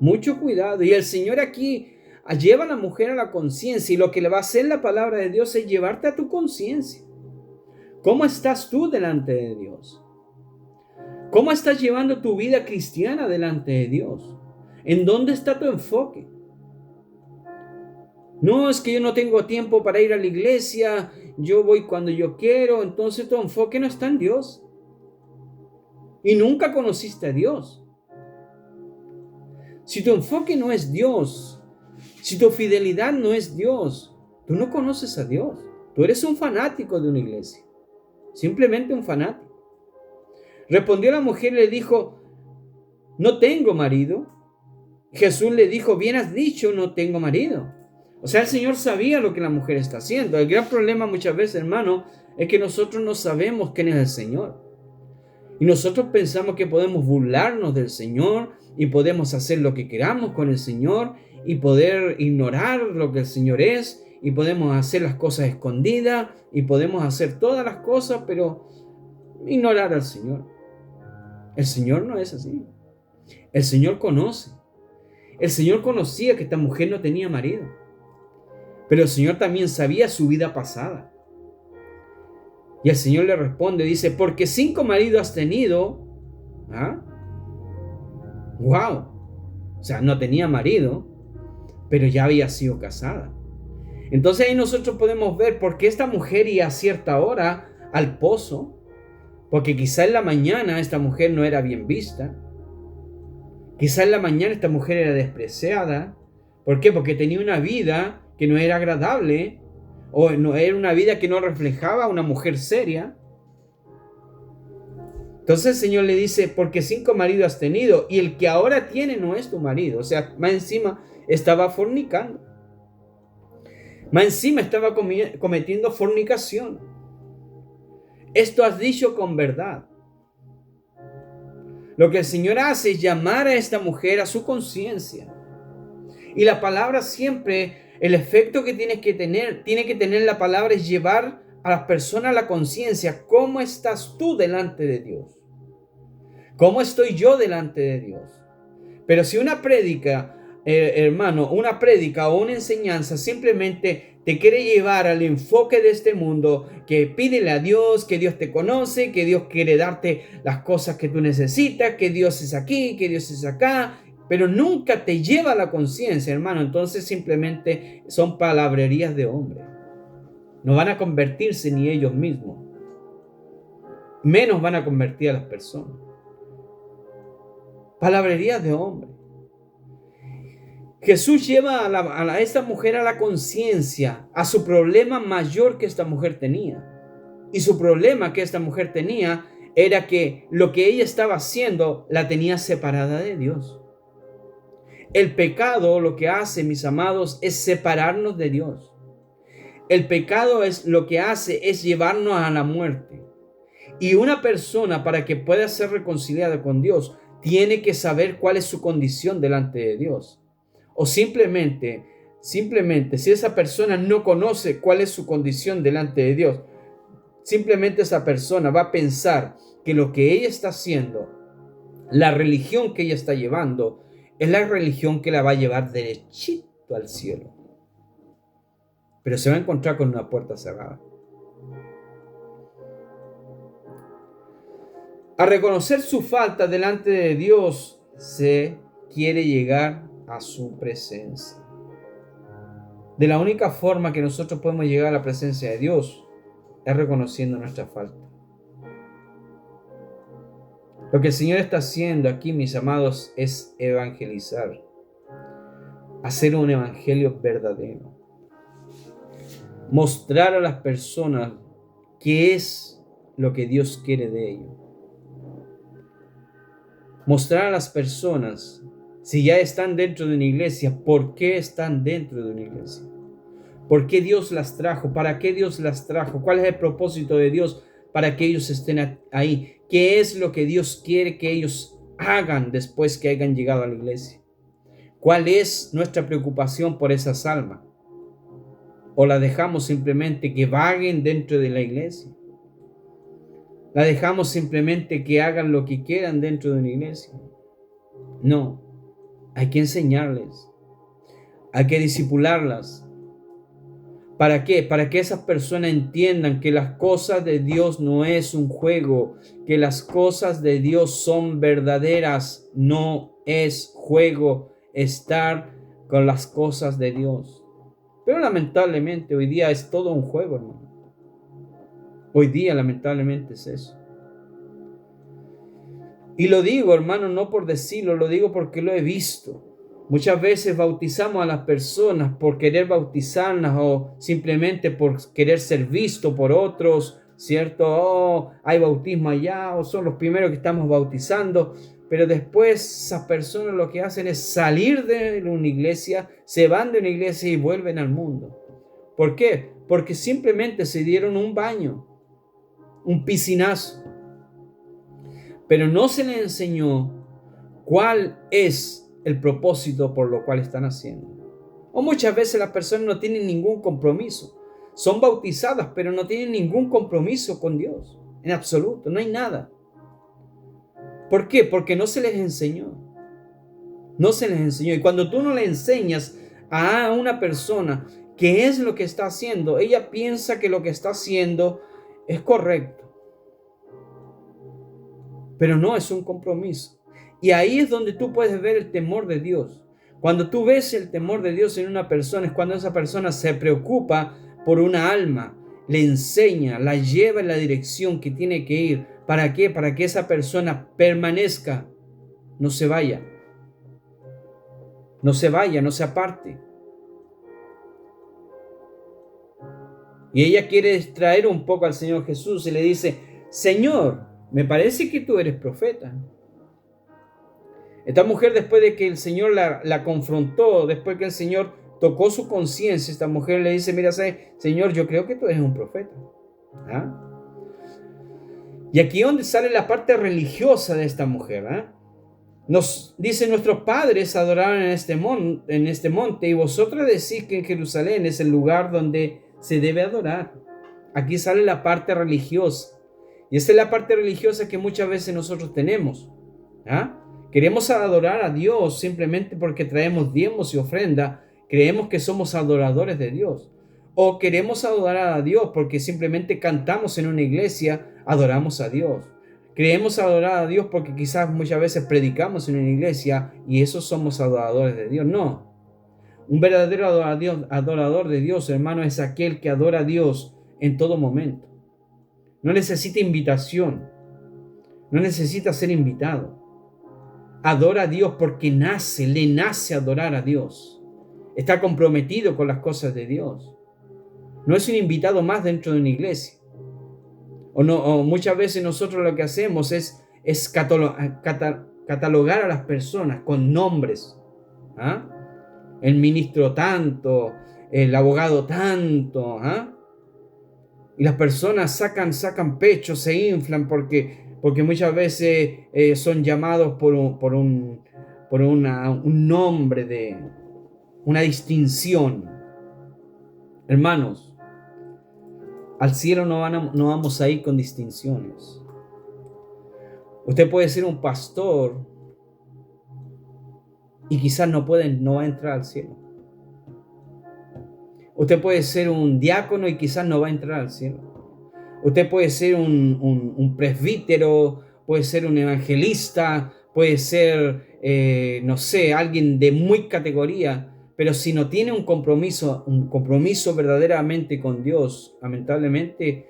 Mucho cuidado. Y el Señor aquí lleva a la mujer a la conciencia, y lo que le va a hacer la palabra de Dios es llevarte a tu conciencia. ¿Cómo estás tú delante de Dios? ¿Cómo estás llevando tu vida cristiana delante de Dios? ¿En dónde está tu enfoque? No, es que yo no tengo tiempo para ir a la iglesia, yo voy cuando yo quiero. Entonces tu enfoque no está en Dios. Y nunca conociste a Dios. Si tu enfoque no es Dios, si tu fidelidad no es Dios, tú no conoces a Dios. Tú eres un fanático de una iglesia. Simplemente un fanático. Respondió la mujer y le dijo: no tengo marido. Jesús le dijo: bien has dicho, no tengo marido. O sea, el Señor sabía lo que la mujer está haciendo. El gran problema muchas veces, hermano, es que nosotros no sabemos quién es el Señor. Y nosotros pensamos que podemos burlarnos del Señor y podemos hacer lo que queramos con el Señor y poder ignorar lo que el Señor es, y podemos hacer las cosas escondidas y podemos hacer todas las cosas, pero ignorar al Señor. El Señor no es así. El Señor conoce. El Señor conocía que esta mujer no tenía marido, pero el Señor también sabía su vida pasada. Y el Señor le responde, dice: porque 5 maridos has tenido. Wow. O sea, no tenía marido, pero ya había sido casada. Entonces ahí nosotros podemos ver por qué esta mujer iba a cierta hora al pozo. Porque quizá en la mañana esta mujer no era bien vista. Quizá en la mañana esta mujer era despreciada. ¿Por qué? Porque tenía una vida que no era agradable, o no era una vida que no reflejaba a una mujer seria. Entonces el Señor le dice: porque 5 maridos has tenido, y el que ahora tiene no es tu marido. O sea, más encima estaba fornicando. Más encima estaba cometiendo fornicación. Esto has dicho con verdad. Lo que el Señor hace es llamar a esta mujer a su conciencia. Y la palabra siempre, el efecto que tiene que tener la palabra es llevar a las personas a la conciencia. ¿Cómo estás tú delante de Dios? ¿Cómo estoy yo delante de Dios? Pero si una prédica, hermano, una prédica o una enseñanza simplemente te quiere llevar al enfoque de este mundo, que pídele a Dios, que Dios te conoce, que Dios quiere darte las cosas que tú necesitas, que Dios es aquí, que Dios es acá, pero nunca te lleva a la conciencia, hermano, entonces simplemente son palabrerías de hombre. No van a convertirse ni ellos mismos, menos van a convertir a las personas. Palabrerías de hombre. Jesús lleva a esta mujer a la conciencia, a su problema mayor que esta mujer tenía. Y su problema que esta mujer tenía era que lo que ella estaba haciendo la tenía separada de Dios. El pecado lo que hace, mis amados, es separarnos de Dios. El pecado lo que hace es llevarnos a la muerte. Y una persona, para que pueda ser reconciliada con Dios, tiene que saber cuál es su condición delante de Dios. O simplemente, si esa persona no conoce cuál es su condición delante de Dios, simplemente esa persona va a pensar que lo que ella está haciendo, la religión que ella está llevando, es la religión que la va a llevar derechito al cielo. Pero se va a encontrar con una puerta cerrada. A reconocer su falta delante de Dios, se quiere llegar a su presencia. De la única forma que nosotros podemos llegar a la presencia de Dios es reconociendo nuestra falta. Lo que el Señor está haciendo aquí, mis amados, es evangelizar. Hacer un evangelio verdadero. Mostrar a las personas qué es lo que Dios quiere de ellos. Mostrar a las personas, si ya están dentro de una iglesia, por qué están dentro de una iglesia. ¿Por qué Dios las trajo? ¿Para qué Dios las trajo? ¿Cuál es el propósito de Dios para que ellos estén ahí? ¿Qué es lo que Dios quiere que ellos hagan después que hayan llegado a la iglesia? ¿Cuál es nuestra preocupación por esas almas? ¿O la dejamos simplemente que vaguen dentro de la iglesia? ¿La dejamos simplemente que hagan lo que quieran dentro de una iglesia? No, hay que enseñarles, hay que discipularlas. ¿Para qué? Para que esas personas entiendan que las cosas de Dios no es un juego, que las cosas de Dios son verdaderas, no es juego estar con las cosas de Dios. Pero lamentablemente hoy día es todo un juego, hermano. Hoy día lamentablemente es eso. Y lo digo, hermano, no por decirlo, lo digo porque lo he visto. Muchas veces bautizamos a las personas por querer bautizarlas o simplemente por querer ser visto por otros, ¿cierto? Oh, hay bautismo allá o son los primeros que estamos bautizando. Pero después esas personas lo que hacen es salir de una iglesia, se van de una iglesia y vuelven al mundo. ¿Por qué? Porque simplemente se dieron un baño, un piscinazo. Pero no se les enseñó cuál es el propósito por lo cual están haciendo. O muchas veces las personas no tienen ningún compromiso. Son bautizadas, pero no tienen ningún compromiso con Dios. En absoluto, no hay nada. ¿Por qué? Porque no se les enseñó. No se les enseñó. Y cuando tú no le enseñas a una persona qué es lo que está haciendo, ella piensa que lo que está haciendo es correcto. Pero no es un compromiso. Y ahí es donde tú puedes ver el temor de Dios. Cuando tú ves el temor de Dios en una persona, es cuando esa persona se preocupa por una alma, le enseña, la lleva en la dirección que tiene que ir. ¿Para qué? Para que esa persona permanezca, no se vaya. No se vaya, no se aparte. Y ella quiere distraer un poco al Señor Jesús y le dice: Señor, me parece que tú eres profeta. Esta mujer, después de que el Señor la confrontó, después que el Señor tocó su conciencia, esta mujer le dice: mira, Señor, yo creo que tú eres un profeta. ¿Ah? Y aquí es donde sale la parte religiosa de esta mujer. ¿Ah? Nos dice: nuestros padres adoraron en este monte, y vosotros decís que en Jerusalén es el lugar donde se debe adorar. Aquí sale la parte religiosa. Y esa es la parte religiosa que muchas veces nosotros tenemos. ¿Ah? Queremos adorar a Dios simplemente porque traemos diezmos y ofrenda. Creemos que somos adoradores de Dios. O queremos adorar a Dios porque simplemente cantamos en una iglesia, adoramos a Dios. Creemos adorar a Dios porque quizás muchas veces predicamos en una iglesia y esos somos adoradores de Dios. No. Un verdadero adorador de Dios, hermano, es aquel que adora a Dios en todo momento. No necesita invitación. No necesita ser invitado. Adora a Dios porque le nace adorar a Dios. Está comprometido con las cosas de Dios. No es un invitado más dentro de una iglesia. O muchas veces nosotros lo que hacemos es catalogar a las personas con nombres. ¿Ah? El ministro tanto, el abogado tanto. ¿Ah? Y las personas sacan pecho, se inflan porque porque muchas veces son llamados por un nombre de una distinción. Hermanos, al cielo no vamos a ir con distinciones. Usted puede ser un pastor y quizás no va a entrar al cielo. Usted puede ser un diácono y quizás no va a entrar al cielo. Usted puede ser un presbítero, puede ser un evangelista, puede ser, no sé, alguien de muy categoría, pero si no tiene un compromiso verdaderamente con Dios, lamentablemente,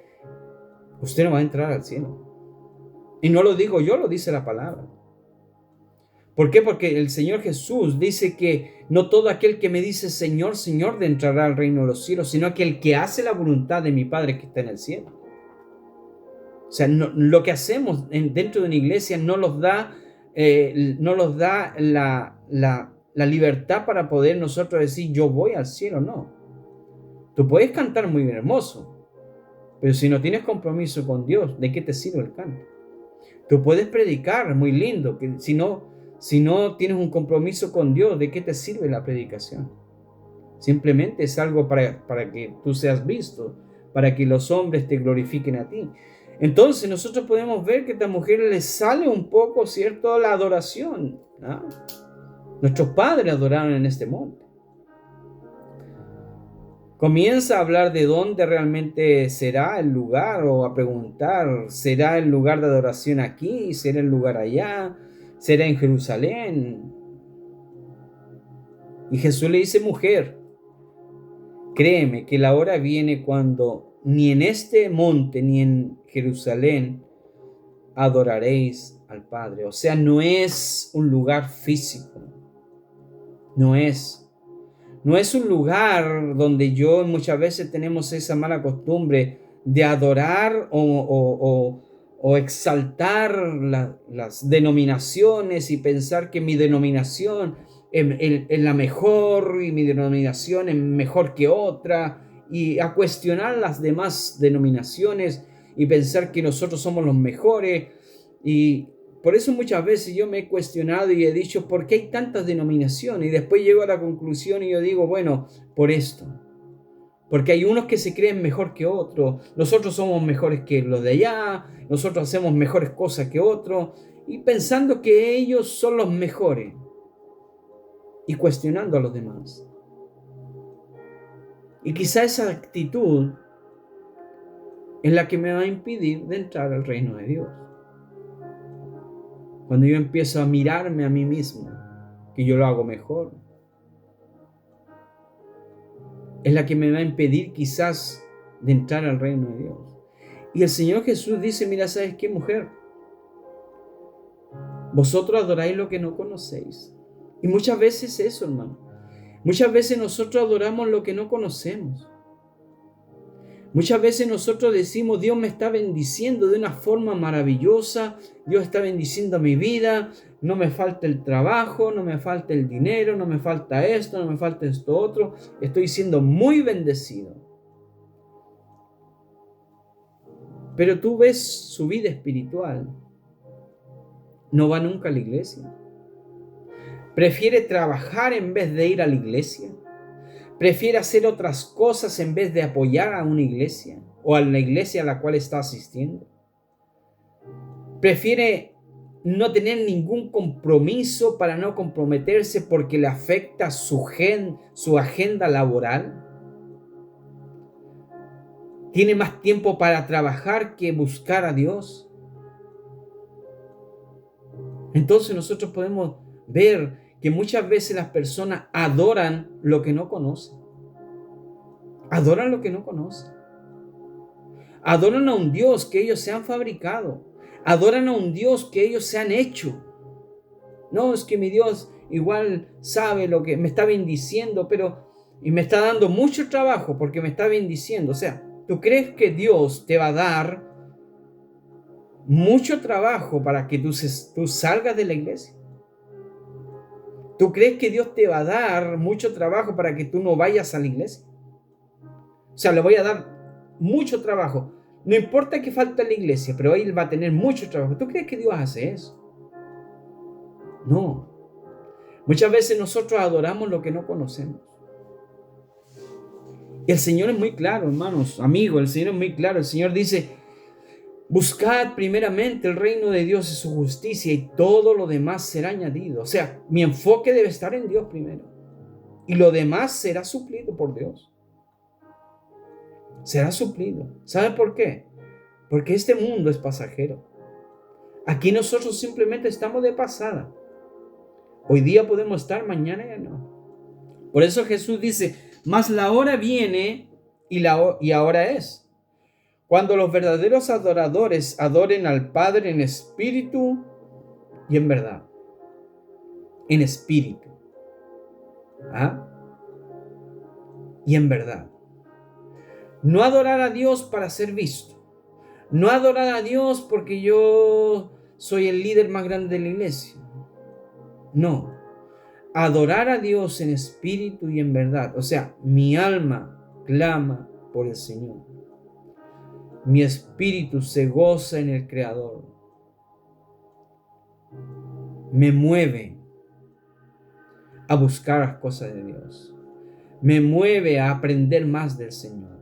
usted no va a entrar al cielo. Y no lo digo yo, lo dice la palabra. ¿Por qué? Porque el Señor Jesús dice que no todo aquel que me dice Señor, Señor, entrará al reino de los cielos, sino aquel que hace la voluntad de mi Padre que está en el cielo. O sea, lo que hacemos dentro de una iglesia no nos da la libertad para poder nosotros decir yo voy al cielo, no. Tú puedes cantar muy hermoso, pero si no tienes compromiso con Dios, ¿de qué te sirve el canto? Tú puedes predicar muy lindo, que si no tienes un compromiso con Dios, ¿de qué te sirve la predicación? Simplemente es algo para que tú seas visto, para que los hombres te glorifiquen a ti. Entonces nosotros podemos ver que a esta mujer le sale un poco, ¿cierto?, la adoración, ¿no? Nuestros padres adoraron en este monte. Comienza a hablar de dónde realmente será el lugar, o a preguntar, ¿será el lugar de adoración aquí? ¿Será el lugar allá? ¿Será en Jerusalén? Y Jesús le dice, mujer, créeme que la hora viene cuando ni en este monte ni en Jerusalén adoraréis al Padre. O sea, no es un lugar físico. No es un lugar donde muchas veces tenemos esa mala costumbre de adorar o exaltar las denominaciones y pensar que mi denominación es la mejor y mi denominación es mejor que otra, y a cuestionar las demás denominaciones y pensar que nosotros somos los mejores. Y por eso muchas veces yo me he cuestionado y he dicho, ¿por qué hay tantas denominaciones? Y después llego a la conclusión y yo digo, bueno, por esto. Porque hay unos que se creen mejor que otros, nosotros somos mejores que los de allá, nosotros hacemos mejores cosas que otros, y pensando que ellos son los mejores, y cuestionando a los demás. Y quizá esa actitud es la que me va a impedir de entrar al reino de Dios. Cuando yo empiezo a mirarme a mí mismo, que yo lo hago mejor, es la que me va a impedir quizás de entrar al reino de Dios. Y el Señor Jesús dice, mira, ¿sabes qué, mujer? Vosotros adoráis lo que no conocéis. Y muchas veces eso, hermano. Muchas veces nosotros adoramos lo que no conocemos. Muchas veces nosotros decimos, Dios me está bendiciendo de una forma maravillosa, Dios está bendiciendo mi vida, no me falta el trabajo, no me falta el dinero, no me falta esto, no me falta esto otro, estoy siendo muy bendecido. Pero tú ves su vida espiritual, no va nunca a la iglesia. Prefiere trabajar en vez de ir a la iglesia. Prefiere hacer otras cosas en vez de apoyar a una iglesia o a la iglesia a la cual está asistiendo. Prefiere no tener ningún compromiso para no comprometerse porque le afecta su agenda laboral. Tiene más tiempo para trabajar que buscar a Dios. Entonces nosotros podemos ver que muchas veces las personas adoran lo que no conocen. Adoran lo que no conocen. Adoran a un Dios que ellos se han fabricado. Adoran a un Dios que ellos se han hecho. No, es que mi Dios igual sabe lo que me está bendiciendo, y me está dando mucho trabajo porque me está bendiciendo. O sea, ¿tú crees que Dios te va a dar mucho trabajo para que tú salgas de la iglesia? ¿Tú crees que Dios te va a dar mucho trabajo para que tú no vayas a la iglesia? O sea, le voy a dar mucho trabajo. No importa que falta en la iglesia, pero él va a tener mucho trabajo. ¿Tú crees que Dios hace eso? No. Muchas veces nosotros adoramos lo que no conocemos. Y el Señor es muy claro, hermanos, amigos, el Señor es muy claro. El Señor dice, buscad primeramente el reino de Dios y su justicia y todo lo demás será añadido. O sea, mi enfoque debe estar en Dios primero. Y lo demás será suplido por Dios. Será suplido. ¿Sabe por qué? Porque este mundo es pasajero. Aquí nosotros simplemente estamos de pasada. Hoy día podemos estar, mañana ya no. Por eso Jesús dice, mas la hora viene y ahora es, cuando los verdaderos adoradores adoren al Padre en espíritu y en verdad. En espíritu. ¿Ah? Y en verdad. No adorar a Dios para ser visto. No adorar a Dios porque yo soy el líder más grande de la iglesia. No. Adorar a Dios en espíritu y en verdad. O sea, mi alma clama por el Señor. Mi espíritu se goza en el Creador. Me mueve a buscar las cosas de Dios. Me mueve a aprender más del Señor.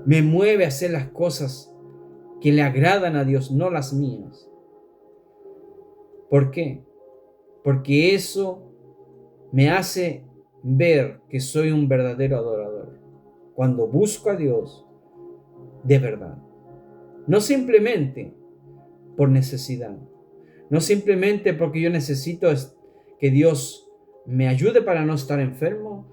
Me mueve a hacer las cosas que le agradan a Dios, no las mías. ¿Por qué? Porque eso me hace ver que soy un verdadero adorador. Cuando busco a Dios de verdad. No simplemente por necesidad. No simplemente porque yo necesito que Dios me ayude para no estar enfermo,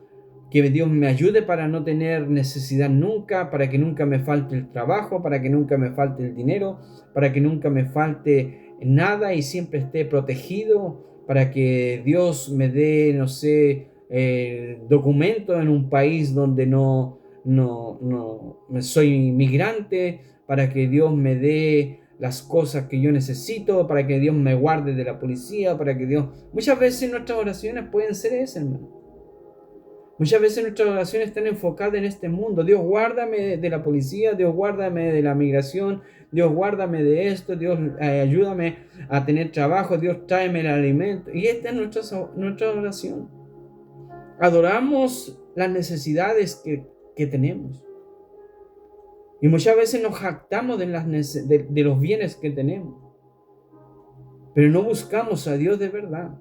que Dios me ayude para no tener necesidad nunca, para que nunca me falte el trabajo, para que nunca me falte el dinero, para que nunca me falte nada y siempre esté protegido, para que Dios me dé, no sé, documento en un país donde no soy inmigrante, para que Dios me dé las cosas que yo necesito, para que Dios me guarde de la policía, para que Dios... Muchas veces nuestras oraciones pueden ser esas, hermano. Muchas veces nuestras oraciones están enfocadas en este mundo. Dios, guárdame de la policía, Dios, guárdame de la migración, Dios, guárdame de esto, Dios, ayúdame a tener trabajo, Dios, tráeme el alimento. Y esta es nuestra oración. Adoramos las necesidades que tenemos. Y muchas veces nos jactamos de los bienes que tenemos. Pero no buscamos a Dios de verdad.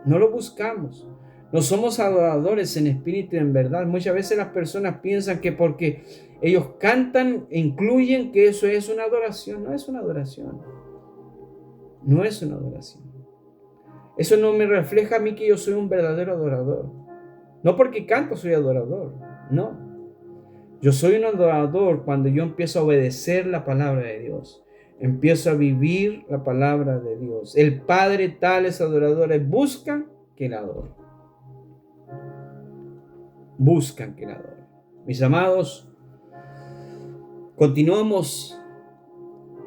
No lo buscamos. No somos adoradores en espíritu y en verdad. Muchas veces las personas piensan que porque ellos cantan, incluyen que eso es una adoración. No es una adoración. No es una adoración. Eso no me refleja a mí que yo soy un verdadero adorador. No porque canto soy adorador. No. Yo soy un adorador cuando yo empiezo a obedecer la palabra de Dios. Empiezo a vivir la palabra de Dios. El Padre, tales adoradores buscan que la adoren. Buscan que la adoren. Mis amados, continuamos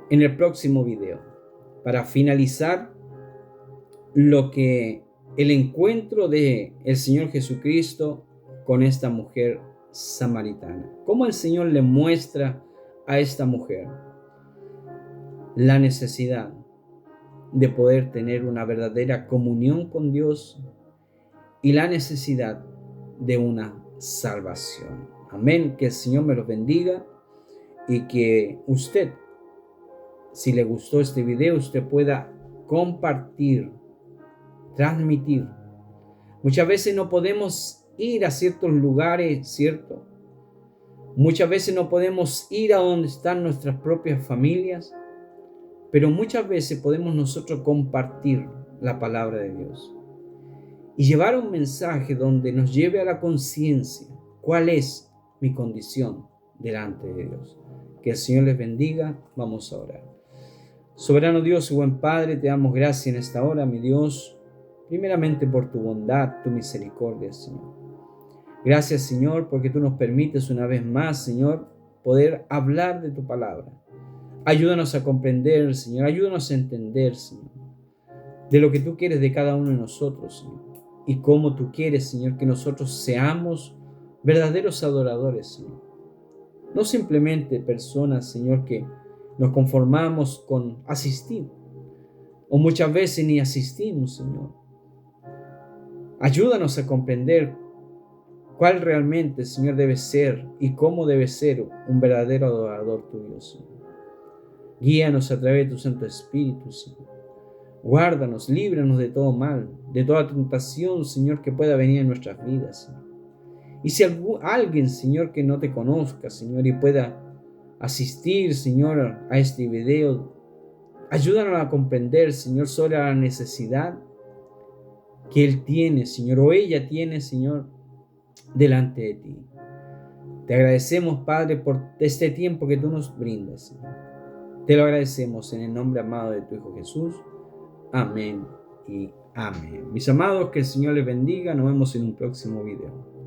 en el próximo video para finalizar el encuentro de el Señor Jesucristo con esta mujer samaritana. Cómo el Señor le muestra a esta mujer la necesidad de poder tener una verdadera comunión con Dios y la necesidad de una salvación. Amén. Que el Señor me los bendiga y que usted, si le gustó este video, usted pueda compartir, transmitir. Muchas veces no podemos ir a ciertos lugares, ¿cierto? Muchas veces no podemos ir a donde están nuestras propias familias, pero muchas veces podemos nosotros compartir la palabra de Dios y llevar un mensaje donde nos lleve a la conciencia cuál es mi condición delante de Dios. Que el Señor les bendiga. Vamos a orar. Soberano Dios y buen Padre, te damos gracias en esta hora, mi Dios, primeramente por tu bondad, tu misericordia, Señor. Gracias, Señor, porque tú nos permites una vez más, Señor, poder hablar de tu palabra. Ayúdanos a comprender, Señor. Ayúdanos a entender, Señor, de lo que tú quieres de cada uno de nosotros, Señor. Y cómo tú quieres, Señor, que nosotros seamos verdaderos adoradores, Señor. No simplemente personas, Señor, que nos conformamos con asistir, o muchas veces ni asistimos, Señor. Ayúdanos a comprender cuál realmente, Señor, debe ser y cómo debe ser un verdadero adorador tuyo, Señor. Guíanos a través de tu Santo Espíritu, Señor. Guárdanos, líbranos de todo mal, de toda tentación, Señor, que pueda venir en nuestras vidas, Señor. Y si alguien, Señor, que no te conozca, Señor, y pueda asistir, Señor, a este video, ayúdanos a comprender, Señor, sobre la necesidad que él tiene, Señor, o ella tiene, Señor, delante de ti. Te agradecemos, Padre, por este tiempo que tú nos brindas, Señor. Te lo agradecemos en el nombre amado de tu Hijo Jesús. Amén y amén. Mis amados, que el Señor les bendiga. Nos vemos en un próximo video.